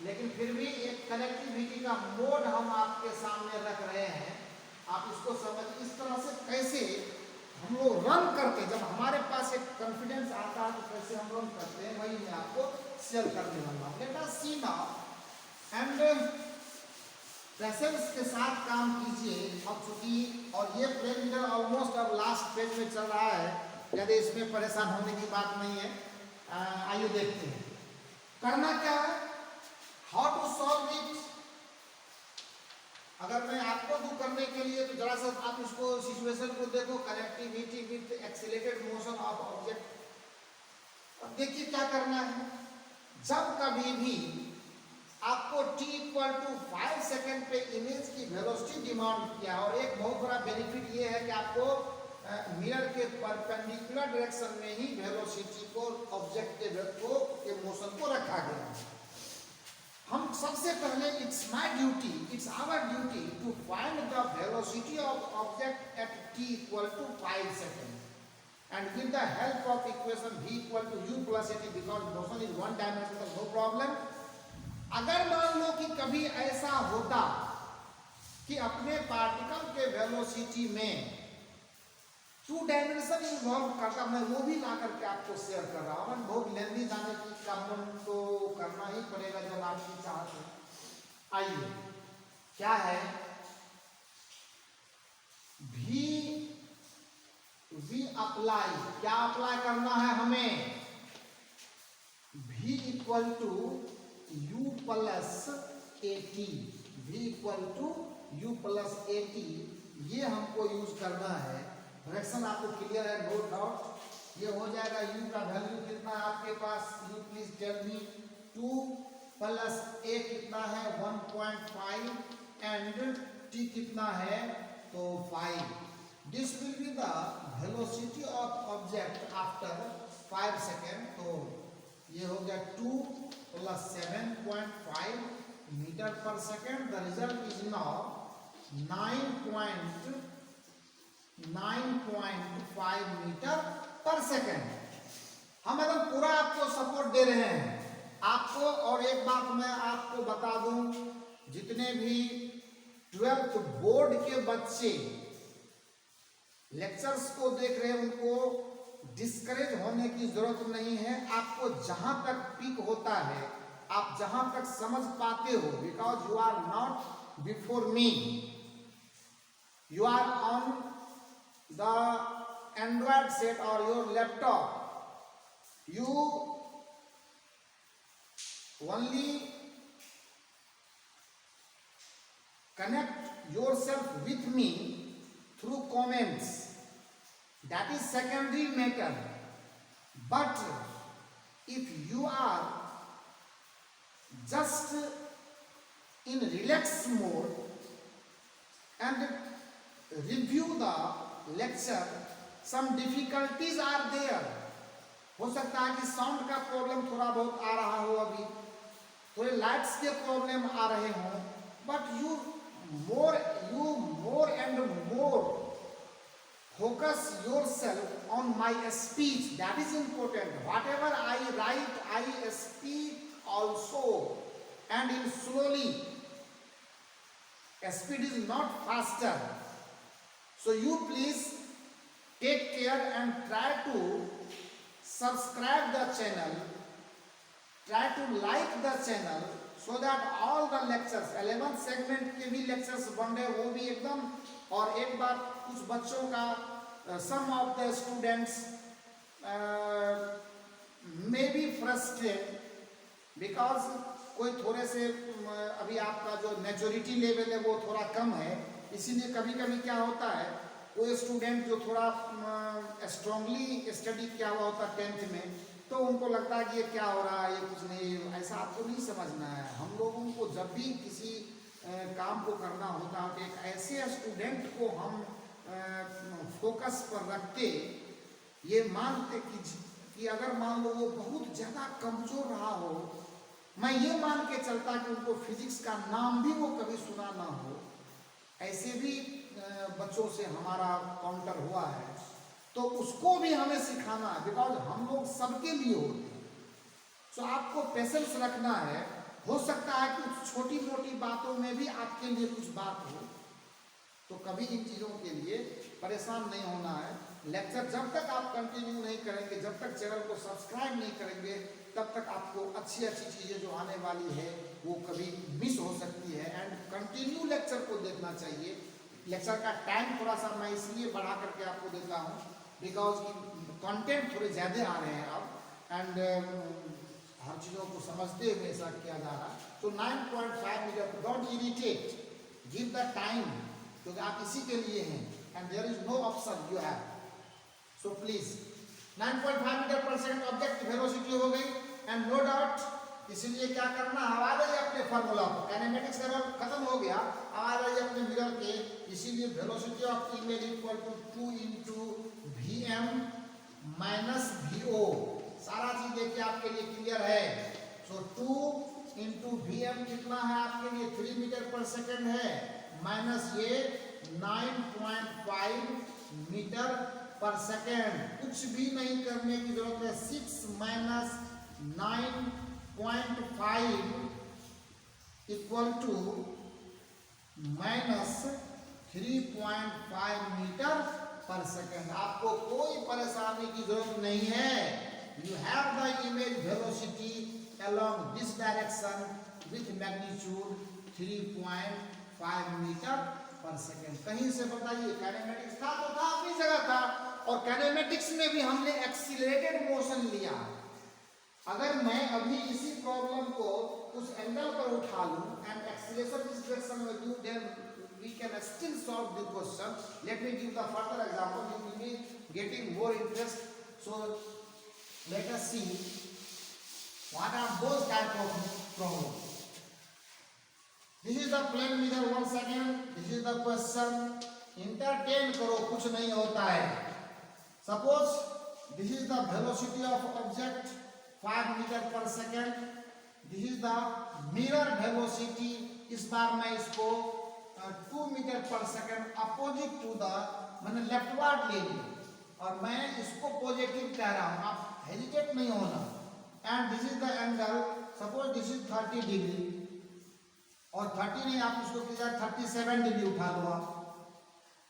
लेकिन फिर भी एक कनेक्टिविटी का मोड हम आपके सामने रख रहे हैं। आप इसको समझ, इस तरह से कैसे हम लोग रन करते हैं। जब हमारे पास एक कॉन्फिडेंस आता है तो कैसे हम रन करते हैं, वही मैं आपको शेयर करने वाला हूँ। Let us see now, and patience के साथ काम कीजिए। अब चूंकि और ये प्लेन मिरर ऑलमोस्ट अब लास्ट पेज में चल रहा है, यदि इसमें परेशान होने की बात नहीं है। आइए देखते हैं करना क्या है, हाउ टू सॉल्व इट। अगर मैं आपको दूर करने के लिए, तो जरा सा आप इसको सिचुएशन को देखो, connectivity with accelerated motion of object. अब देखिए क्या करना है। जब कभी भी आपको t इक्वल टू 5 सेकेंड पे इमेज की वेलोसिटी डिमांड किया, और एक बहुत बड़ा बेनिफिट ये है कि आपको मिरर के परपेंडिकुलर डायरेक्शन में ही वेलोसिटी को, ऑब्जेक्ट के मोशन को रखा गया है। हम सबसे पहले it's our duty to find the velocity of object at t equal to 5 second, and with the help of equation v equal to u plus at, because motion is one dimensional, no problem. अगर मान लो कि कभी ऐसा होता कि अपने particle के velocity में 2 डायमेंशन इन्वॉल्व करता, मैं वो भी ला करके आपको शेयर कर रहा हूँ। बहुत लेंदी जाने की काम तो करना ही पड़ेगा जब आपकी चाहत है। आइए क्या है, वी अप्लाई, क्या अप्लाई करना है हमें, v equal to u plus at, v equal to u plus at, ये हमको यूज करना है। डायरेक्शन आपको क्लियर है, नो डाउट। ये हो जाएगा, u का वैल्यू कितना है आपके पास, u please tell me. 2 plus a कितना है 1.5, एंड t कितना है तो 5। This will be the velocity of object after 5 second. तो ये हो गया 2 plus 7.5 meter per second. The result is now 9.5 9.5 metre per second. हम एकदम पूरा आपको सपोर्ट दे रहे हैं आपको। और एक बात मैं आपको बता दूं, जितने भी 12th बोर्ड के बच्चे लेक्चर्स को देख रहे हैं उनको डिस्करेज होने की जरूरत नहीं है। आपको जहां तक पिक होता है, आप जहां तक समझ पाते हो, because you are not before me, you are on the android set और your laptop, you only connect yourself with me through comments. That is secondary matter. But if you are just in relax mode and review the lecture, some difficulties are there. हो सकता है कि sound का problem थोड़ा बहुत आ रहा हो, अभी थोड़े लाइट्स के प्रॉब्लम आ रहे हों, but you more and more focus yourself on my speech, that is important. Whatever I write I speak also and in slowly, speed is not faster. So you please take care and try to subscribe the channel, try to like the channel, so that all the lectures 11th segment के भी lectures बन रहे वो भी एकदम। और एक बार कुछ बच्चों का some of the students may be frustrated because कोई थोड़े से अभी आपका जो मैच्योरिटी लेवल है वो थोड़ा कम है, इसीलिए कभी कभी क्या होता है, वो स्टूडेंट जो थोड़ा स्ट्रांगली स्टडी किया हुआ होता है 10th में, तो उनको लगता है कि ये क्या हो रहा है, ये कुछ नहीं, ऐसा आपको नहीं समझना है। हम लोगों को जब भी किसी काम को करना होता है तो एक ऐसे स्टूडेंट को हम फोकस पर रखते, ये मानते कि अगर मान लो वो बहुत ज़्यादा कमज़ोर रहा हो, मैं ये मान के चलता कि उनको फिजिक्स का नाम भी वो कभी सुना ना हो, ऐसे भी बच्चों से हमारा काउंटर हुआ है, तो उसको भी हमें सिखाना है, बिकॉज हम लोग सबके लिए होते हैं। सो आपको पेशेंस रखना है। हो सकता है कुछ छोटी मोटी बातों में भी आपके लिए कुछ बात हो, तो कभी इन चीज़ों के लिए परेशान नहीं होना है। लेक्चर जब तक आप कंटिन्यू नहीं करेंगे, जब तक चैनल को सब्सक्राइब नहीं करेंगे, तब तक आपको अच्छी अच्छी चीज़ें जो आने वाली है वो कभी मिस हो सकती है। एंड कंटिन्यू लेक्चर को देखना चाहिए। लेक्चर का टाइम थोड़ा सा मैं इसलिए बढ़ा करके आपको देता हूँ बिकॉज कंटेंट थोड़े ज़्यादा आ रहे हैं अब, एंड हर चीज़ों को समझते हुए ऐसा किया जा रहा है। तो 9.5 metre, don't irritate, give the time, क्योंकि आप इसी के लिए हैं and there is no option you have. So please 9.5 metre per second object velocity हो गई एंड नो डाउट। इसलिए क्या करना, हवा रही अपने फार्मूला को, काइनेमेटिक्स का रोल खत्म हो गया, हवा रही अपने मिरर के। इसीलिए velocity of image equal to 2 into vm minus vo। सारा चीज देखिए आपके लिए क्लियर है। सो 2 into vm कितना है आपके लिए, 3 मीटर पर सेकंड है, माइनस ये 9.5 मीटर पर सेकेंड। कुछ भी नहीं करने की जरूरत है। 6 minus 9.5 equal to minus 3.5 metre per second. आपको कोई परेशानी की जरूरत नहीं है। You have the image velocity along this direction with magnitude 3.5 metre per second. कहीं से बताइए, काइनेमेटिक्स था तो था, अपनी जगह था, और काइनेमेटिक्स में भी हमने एक्सीलरेटेड मोशन लिया। अगर मैं अभी इसी प्रॉब्लम को उस एंगल पर उठा लूं एंड एक्सीलरेशन इस डायरेक्शन में दूं, then we can still solve the question. Let me give the further example. You will be getting more interest. So let us see what are those type of problems. This is the plane mirror once again. This is the question. Entertain करो, कुछ नहीं होता है। Suppose this is the velocity of object 5 meter per second. This is the mirror velocity। इस बार मैं इसको 2 meter per second opposite to the मैंने leftward ले लिया और मैं इसको पॉजिटिव कह रहा हूं, आप हेजिटेट नहीं होना। And this is the angle, suppose this is 30 degree और 30 नहीं, आप इसको किया 37 डिग्री उठा लो आप।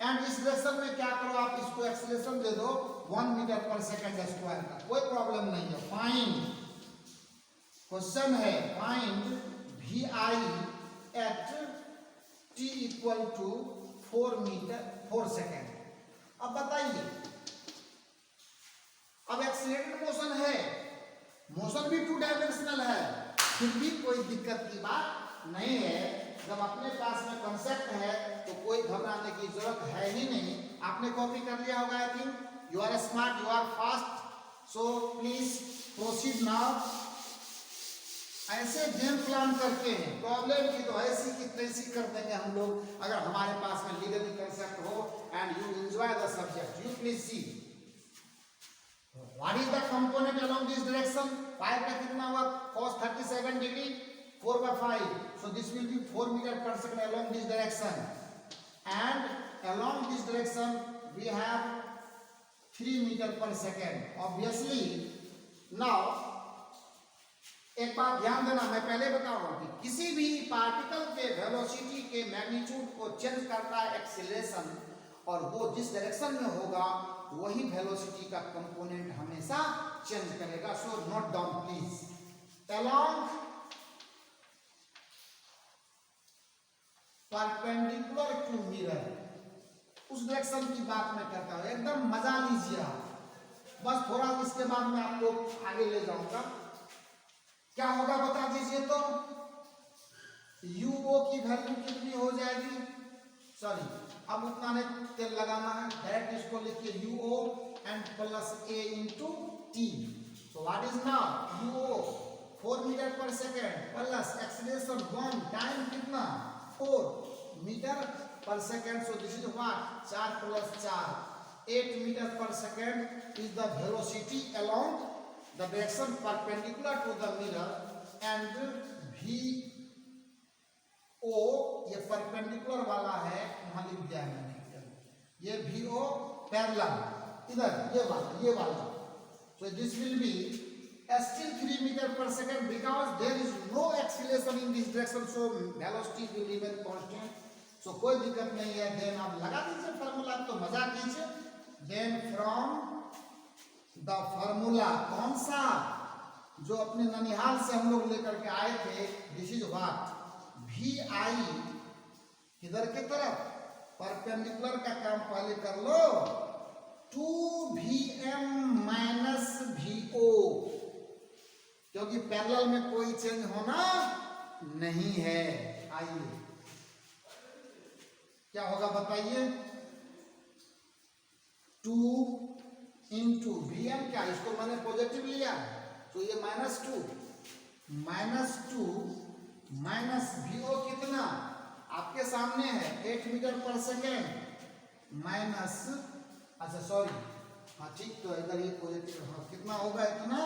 एंड इस डायरेक्शन में क्या करो, आप इसको एक्सीलरेशन दे दो 1 मीटर पर सेकंड स्क्वायर का, कोई प्रॉब्लम नहीं है। फाइंड, क्वेश्चन है find V I at t equal to 4 metre 4 second. अब बताइए, अब एक्सीलरेटेड मोशन है, मोशन भी 2 डायमेंशनल है, फिर भी कोई दिक्कत की बात नहीं है। जब अपने पास में कॉन्सेप्ट है तो कोई घबराने की जरूरत है ही नहीं। आपने कॉपी कर लिया होगा, I think you are smart, you are fast, so please proceed now. ऐसे गेम प्लान करते हैं, प्रॉब्लम की तो ऐसी की तैसी कर देंगे हम लोग, अगर हमारे पास में लीगली कंसेप्ट हो and you enjoy the subject. You please see what is the component along this direction. 5 का कितना हुआ, cos 37 degree 4/5, so this will be 4 meter per second along this direction, and along this direction we have 3 meter per second obviously। now एक बात ध्यान देना, मैं पहले बता रहा हूं कि किसी भी पार्टिकल के वेलोसिटी के मैग्नीट्यूड को चेंज करता है एक्सीलरेशन, और वो जिस डायरेक्शन में होगा वही वेलोसिटी का कंपोनेंट हमेशा चेंज करेगा। So note down please. Along perpendicular to mirror, उस डायरेक्शन की बात मैं करता हूं, एकदम मजा लीजिए आप। बस थोड़ा इसके बाद मैं आपको आगे ले जाऊंगा। क्या होगा बता दीजिए तो, UO की वैल्यू कितनी हो जाएगी, सॉरी अब उतना नहीं तेल लगाना है, डायरेक्ट इसको लिखिए UO and plus A into T। So what is now UO 4 meter per second plus acceleration 1, time कितना 4 meter per second. So this is what 4 + 4 8 meter per second is the velocity along the direction perpendicular to the mirror, and VO ये perpendicular वाला है, वहां लिख दिया है मैंने, ये VO पैरेलल इधर ये वाला। so this will be still 3 meter per second because there is no acceleration in this direction, so velocity will remain constant। so कोई दिक्कत नहीं है। then आप लगा दीजिए फार्मूला, तो मजा कीजिए। then from द फार्मूला, कौन सा, जो अपने ननिहाल से हम लोग लेकर के आए थे, दिस इज व्हाट वी आई किधर की तरफ, परपेंडिकुलर का काम पहले कर लो, 2Vm माइनस VO, क्योंकि पैरेलल में कोई चेंज होना नहीं है। आइए क्या होगा बताइए, 2 इंटू Vm, क्या इसको मैंने पॉजिटिव लिया तो ये -2 माइनस VO कितना आपके सामने है 8 मीटर पर सेकेंड माइनस, अच्छा सॉरी हाँ ठीक, तो इधर ये पॉजिटिव, हाँ कितना होगा इतना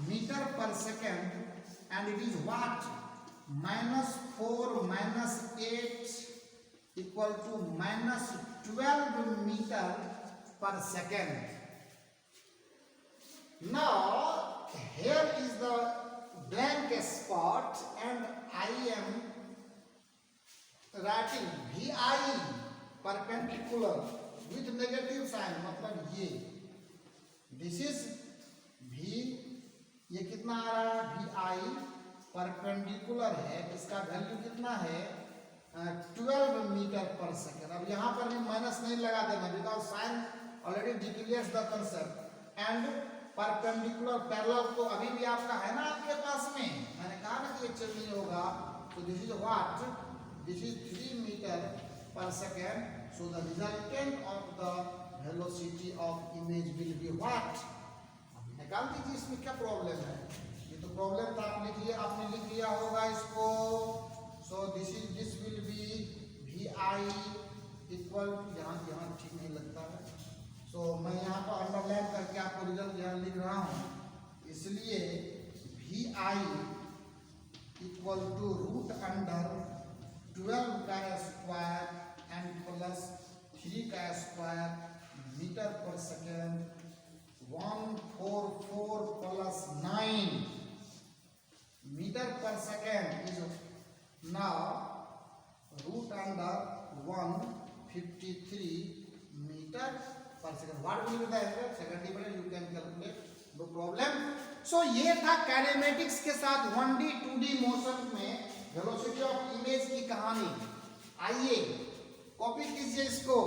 metre per second, and it is what -4 - 8 equal to -12 metre per second. Now here is the blank spot and I am writing VI perpendicular with negative sign, मतलब ये this is V, ये कितना आ रहा है VI परपेंडिकुलर है, इसका value कितना है 12 मीटर पर सेकेंड। अब यहाँ पर भी माइनस नहीं लगा देना because sign already declares the concept. And perpendicular parallel तो अभी भी आपका है ना आपके पास में, मैंने कहा ना कि एक्चुअली नहीं होगा। तो this is what, this is 3 meter per second. So the resultant of the velocity of image will be what, निकाल दीजिए, इसमें क्या प्रॉब्लम है, ये तो प्रॉब्लम था, आप लिखिए, आपने लिख लिया होगा इसको। So this will B VI equal, यहाँ ठीक नहीं लगता है, तो मैं यहाँ पर अंडरलाइन करके आपको रिजल्ट यहाँ लिख रहा हूँ, इसलिए VI इक्वल टू √√12 का स्क्वायर एंड प्लस 3 का square metre per second 144 plus 9 metre per second is now root under 153 meter per second. What will be the answer? Second dividend you can calculate, no problem. So ये था kinematics के साथ 1D 2D motion में velocity of image की कहानी. आइए copy कीजिए इसको.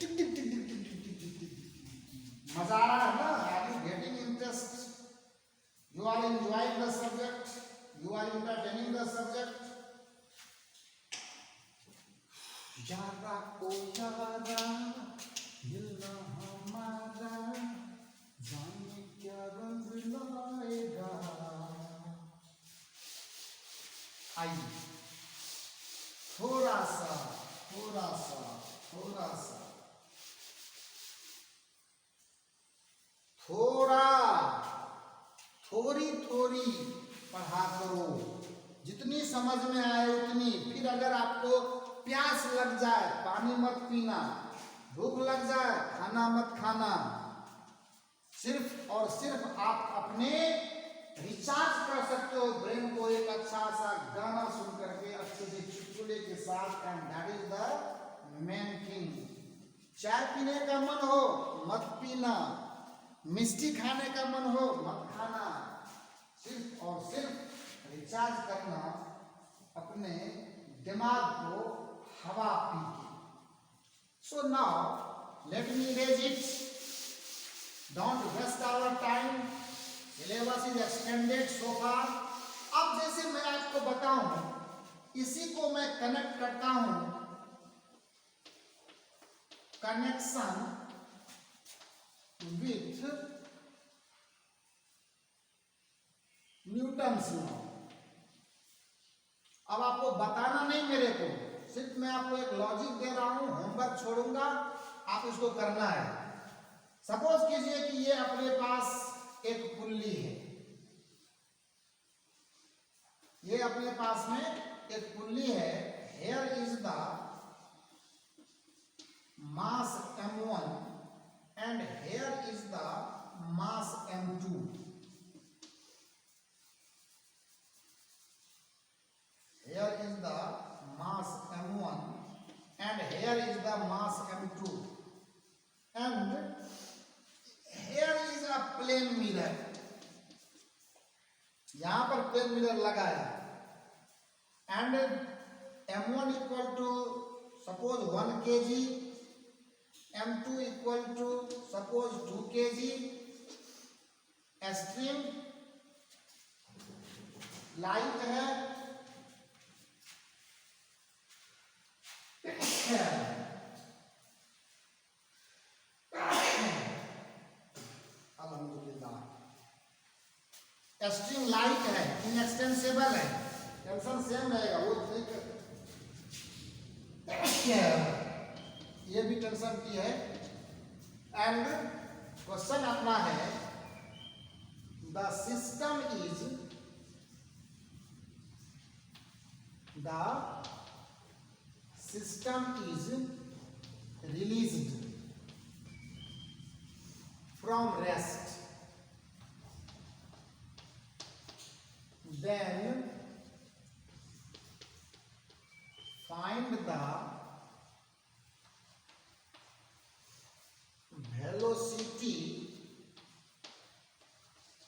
टिक टिक टिक टिक टिक टिक टिक टिक टिक. मजा आ रहा है ना? Are you getting interest? You are enjoying the subject. You are entertaining the subject. यारा को यारा मिलना हमारा जाने क्या रंग लाएगा. आइए थोड़ा सा थोड़ा सा थोड़ा सा थोड़ा थोड़ी थोड़ी पढ़ा करो, जितनी समझ में आए उतनी. फिर अगर आपको प्यास लग जाए पानी मत पीना, भूख लग जाए खाना मत खाना. सिर्फ और सिर्फ आप अपने रिचार्ज कर सकते हो ब्रेन को एक अच्छा सा गाना सुन करके अच्छे से चुटकुले के साथ. And that is the main thing. चाय पीने का मन हो मत पीना, मिष्टी खाने का मन हो मत खाना. सिर्फ और सिर्फ रिचार्ज करना अपने दिमाग को हवा पी के. So now let me erase it. Don't waste our time. Syllabus is extended so far. अब जैसे मैं आपको बताऊं इसी को मैं कनेक्ट करता हूं. Connection with Newton's law. अब आपको बताना नहीं मेरे को, सिर्फ मैं आपको एक लॉजिक दे रहा हूं. होमवर्क छोड़ूंगा, आप इसको करना है. सपोज कीजिए कि ये अपने पास एक पुल्ली है. ये अपने पास में एक पुल्ली है. Here is the mass m1 and here is the mass m2. Here is the mass m1 and here is the mass m2 and here is a plane mirror. यहां पर प्लेन मिरर लगाया and m1 equal to suppose 1 kg, m2 equal to suppose 2 kg. String light है. String light है, inextensible है, tension same रहेगा. वो ये भी टेंशन की है. एंड क्वेश्चन अपना है the system is released from rest. Then find the velocity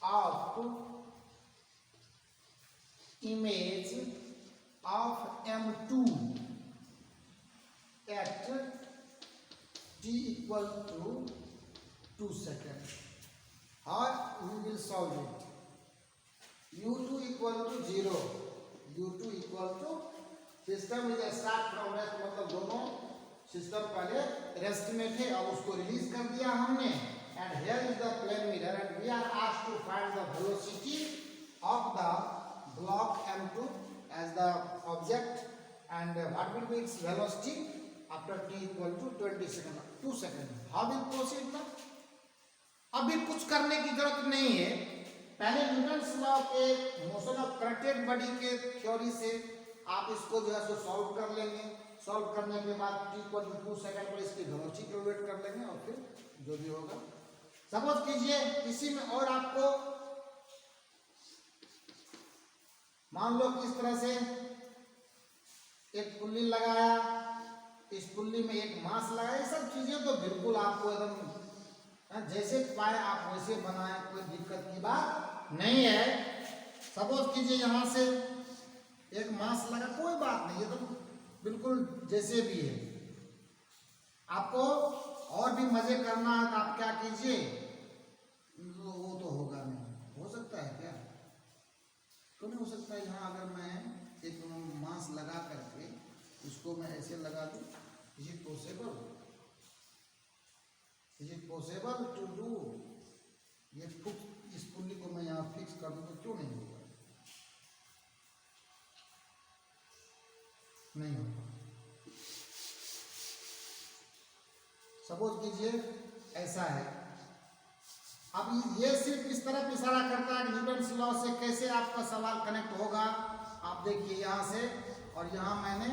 of image of m2 at t equal to 2 seconds. How we will solve it? u2 equal to 0. u2 equal to system is start from rest, मतलब दोनों system पहले rest में थे, अब उसको release कर दिया हमने. And here is the plane mirror and we are asked to find the velocity of the block m2 as the object and what will be its velocity after t equal to 20 second 2 second. How will proceed now? अभी कुछ करने की जरूरत नहीं है. पहले Newton's law के motion of connected body के थ्योरी से आप इसको जो है सो सॉल्व कर लेंगे. सॉल्व करने के बाद t=2 सेकंड पर इसकी वेलोसिटी कैलकुलेट कर लेंगे और फिर जो भी होगा। सपोज कीजिए इसी में और आपको मान लो कि इस तरह से एक पुल्ली लगाया, इस पुल्ली में एक मास लगाया, ये सब चीजें तो बिल्कुल आपको एकदम जैसे पाए आप वैसे बनाए, कोई दिक्कत की बात नहीं है। सपोज कीजिए यहाँ से एक मास लगा, कोई बात नहीं, ये तो बिल्कुल जैसे भी है। आपको और भी मजे करना है तो आप क्या कीजिए, वो तो होगा नहीं, हो सकता है क्या, क्यों नहीं हो सकता है। यहाँ अगर मैं एक मास लगा करके इसको मैं ऐसे लगा दूं, is it possible, is it possible to do, ये इस पुल्ली को मैं यहाँ फिक्स कर दूं तो क्यों नहीं होगा, नहीं होगा। सपोज कीजिए ऐसा है। अब ये सिर्फ इस तरफ इशारा करता है न्यूटन्स लॉ से कैसे आपका सवाल कनेक्ट होगा। आप देखिए यहाँ से, और यहाँ मैंने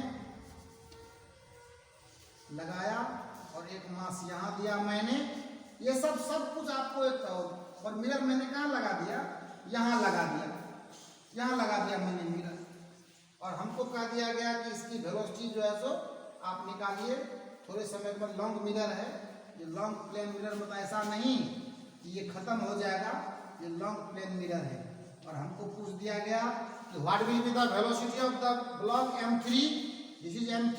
लगाया और एक मास यहाँ दिया मैंने, ये सब कुछ आपको एक, और मिरर मैंने कहाँ लगा दिया, यहाँ लगा दिया, यहाँ लगा दिया मैंने मिरर, और हमको कह दिया गया कि इसकी वेलोसिटी जो है सो आप निकालिए थोड़े समय बाद। लॉन्ग मिरर है, ये लॉन्ग प्लेन मिरर मतलब ऐसा नहीं कि ये खत्म हो जाएगा, ये लॉन्ग प्लेन मिरर है। और हमको पूछ दिया गया कि what will be the velocity of the block m3, this is m3,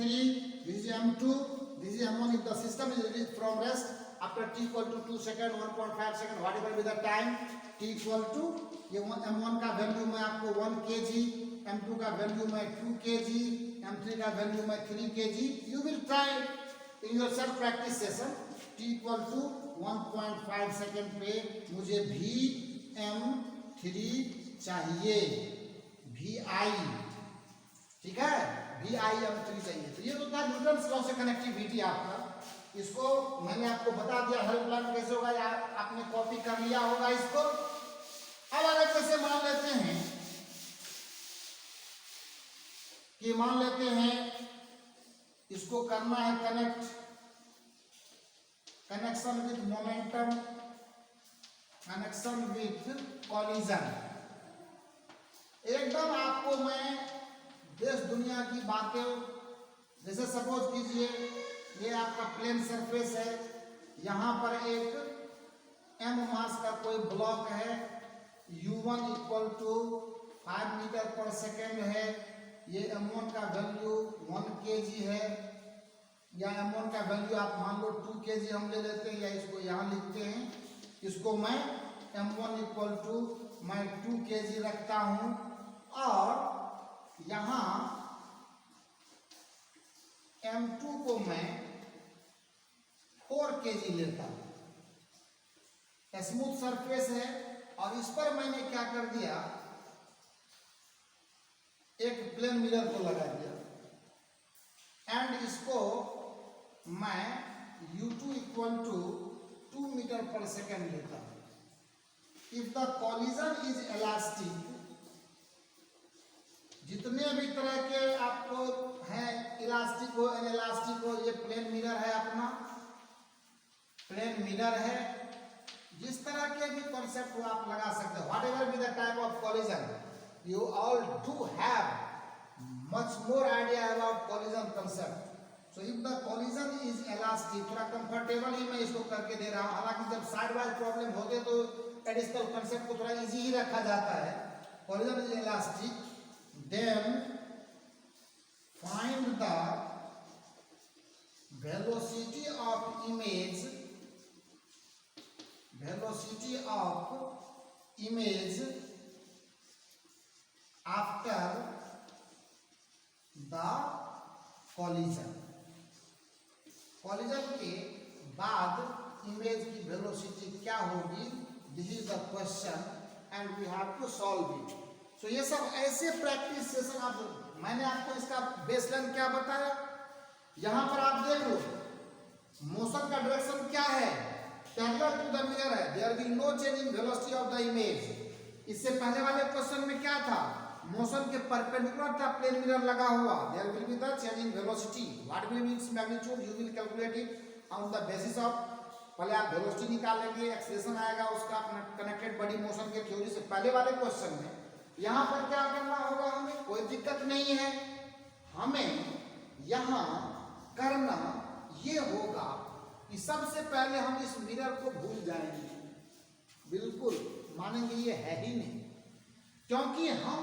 this is m2, this is m1 if the system is released from rest after t=2 second, 1.5 second, whatever be the time, t = ये m1 का value मैं आपको 1 kg, m2 का value मैं 2 kg, m3 का value मैं 3 kg। You will try in your self practice session. t = 1.5 second पे मुझे Vm3 चाहिए, VI, ठीक है, VIm3 चाहिए। तो ये तो था न्यूटन्स लॉ से कनेक्टिविटी आपका। इसको मैंने आपको बता दिया हेल्पलाइन कैसे होगा, आपने कॉपी कर लिया होगा इसको। अब अगर जैसे मान लेते हैं कि मान लेते हैं इसको करना है connection with momentum, connection with collision. एकदम आपको मैं देश दुनिया की बातें, जैसे सपोज कीजिए ये आपका प्लेन सरफेस है, यहाँ पर एक m मास का कोई ब्लॉक है, u1 = 5 मीटर पर सेकेंड है, ये m1 का वैल्यू 1 kg है, या m1 का वैल्यू आप मान लो 2 kg हम ले लेते हैं, या इसको यहाँ लिखते हैं, इसको मैं m1 = मैं 2 kg रखता हूँ, और यहाँ m2 को मैं 4 kg लेता हूँ। स्मूथ सरफेस है और इस पर मैंने क्या कर दिया, एक प्लेन मिरर को लगा दिया, एंड इसको मैं u2 = 2 मीटर पर सेकेंड लेता हूं। If the collision is elastic, जितने भी तरह के आपको हैं, इलास्टिक हो इनइलास्टिक हो, ये प्लेन मिरर है, अपना प्लेन मिरर है, जिस तरह के भी कॉन्सेप्ट को आप लगा सकते हो। What ever be the type of collision, you all do have much more idea about collision concept. So if the collision is elastic, थोड़ा कंफर्टेबल ही मैं इसको करके दे रहा हूँ। हालांकि जब साइड वाइज प्रॉब्लम होते तो एडिशनल कंसेप्ट को थोड़ा इजी ही रखा जाता है। collision is elastic, then find the velocity of image, after the collision। Collision के बाद इमेज की वेलोसिटी क्या होगी, this is the question and we have to solve it. सो ये सब ऐसे प्रैक्टिस सेशन आप, मैंने आपको इसका बेसलाइन क्या बताया, यहां पर आप देख लो मोशन का डायरेक्शन क्या है, पैरेलल टू द मिरर है, there will no change in velocity of the image. इससे पहले वाले क्वेश्चन में क्या था, मोशन के परपेंडिकुलर था प्लेन मिरर लगा हुआ, there will be the change in velocity, what will be its magnitude, you will calculate it on the basis of, पहले आप वेलोसिटी निकालेंगे, एक्सेलरेशन आएगा उसका कनेक्टेड बॉडी मोशन के थ्योरी से पहले वाले क्वेश्चन में। यहाँ पर क्या करना होगा हमें, कोई दिक्कत नहीं है, हमें यहाँ करना ये होगा कि सबसे पहले हम इस मिरर को भूल जाएंगे, बिल्कुल मानेंगे ये है ही नहीं, क्योंकि हम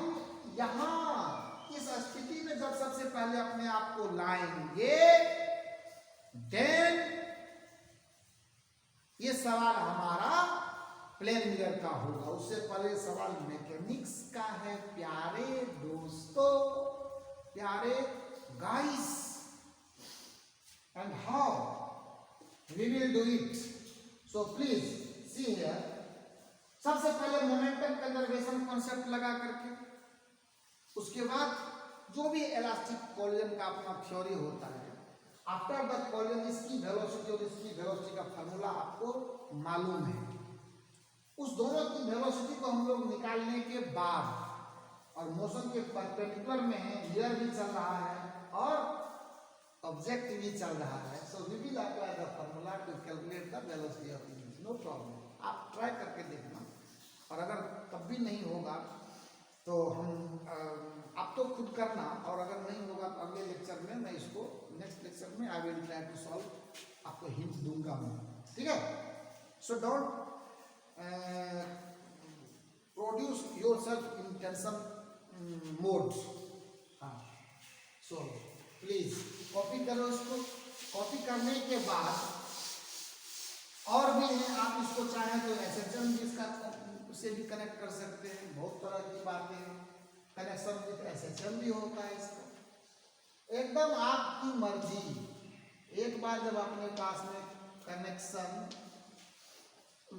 यहाँ इस स्थिति में जब सबसे पहले अपने आप को लाएंगे, देन ये सवाल हमारा प्लेन मिरर का होगा। उससे पहले सवाल मैकेनिक्स का है प्यारे दोस्तों, प्यारे guys, and how we will do it. So please see here, सबसे पहले मोमेंटम कंजर्वेशन कॉन्सेप्ट लगा करके, उसके बाद जो भी इलास्टिक कोलिजन का अपना थ्योरी होता है, आफ्टर द कोलिजन इसकी वेलोसिटी और इसकी वेलोसिटी का फार्मूला आपको मालूम है, उस दोनों की वेलोसिटी को हम लोग निकालने के बाद, और मोशन के परपेंडिकुलर में है, मिरर भी चल रहा है और ऑब्जेक्ट भी चल रहा है, so we will apply the formula to calculate the velocity of image, no problem, आप ट्राई करके देखना, और अगर तब भी नहीं होगा तो हम आप तो खुद करना, और अगर नहीं होगा तो अगले लेक्चर में मैं इसको, नेक्स्ट लेक्चर में I will try to solve, आपको हिंट दूंगा मैं, ठीक है। So don't produce yourself in tension mode, हाँ, सो प्लीज कॉपी करो इसको, कॉपी करने के बाद और भी है, आप इसको चाहें तो एसएचएम भी इसका उससे भी कनेक्ट कर सकते हैं, बहुत तरह की बातें, कनेक्शन विद एसएचएम भी होता है इसका, एकदम आपकी मर्जी। एक बार जब अपने पास में कनेक्शन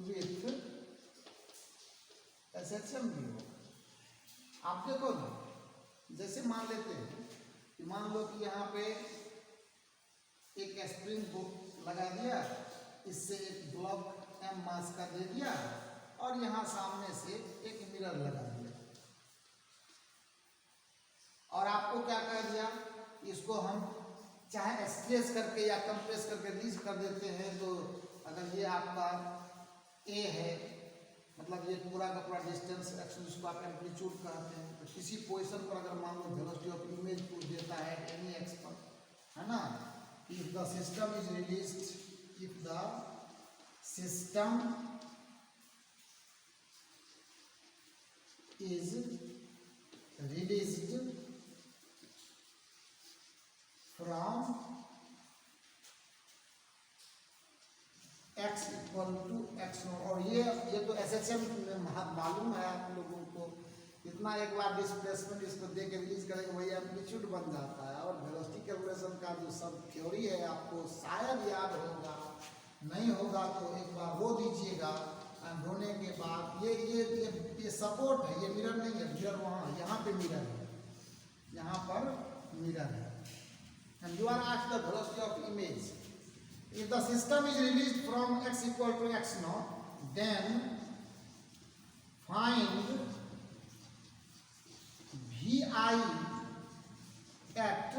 विद एसएचएम भी हो, आप देखो ना, जैसे मान लेते हैं कि मान लो कि यहाँ पे एक स्प्रिंग को लगा दिया, इससे एक ब्लॉक एम मास का दे दिया, और यहाँ सामने से एक मिरर लगा दिया, और आपको क्या कह दिया, इसको हम चाहे स्ट्रेच करके या कंप्रेस करके रिलीज कर देते हैं, तो अगर ये आपका ए है, मतलब ये पूरा का पूरा डिस्टेंस एक्शन, जिसको आप एम्पलीट्यूड कहते हैं, तो किसी पोजीशन पर अगर मान लो वेलोसिटी ऑफ इमेज को देता है एनी एक्स पर, है ना, if the system is released, if the system is released from x equal to x not, और ये तो एसएचएम मालूम है आप लोगों को, इतना एक बार डिस्प्लेसमेंट इसको दे के रिलीज करेंगे वही एम्पलीट्यूड बन जाता है, और वेलोसिटी कैलकुलेशन का जो सब थ्योरी है आपको शायद याद होगा, नहीं होगा तो एक बार रो दीजिएगा, होने के बाद ये सपोर्ट है, ये मिरर नहीं है, मिरर वहाँ, यहाँ पे मिरर है, यहाँ पर मिरर है, and you are asked the velocity of image, if the system is released from x equal to x naught, then find vi at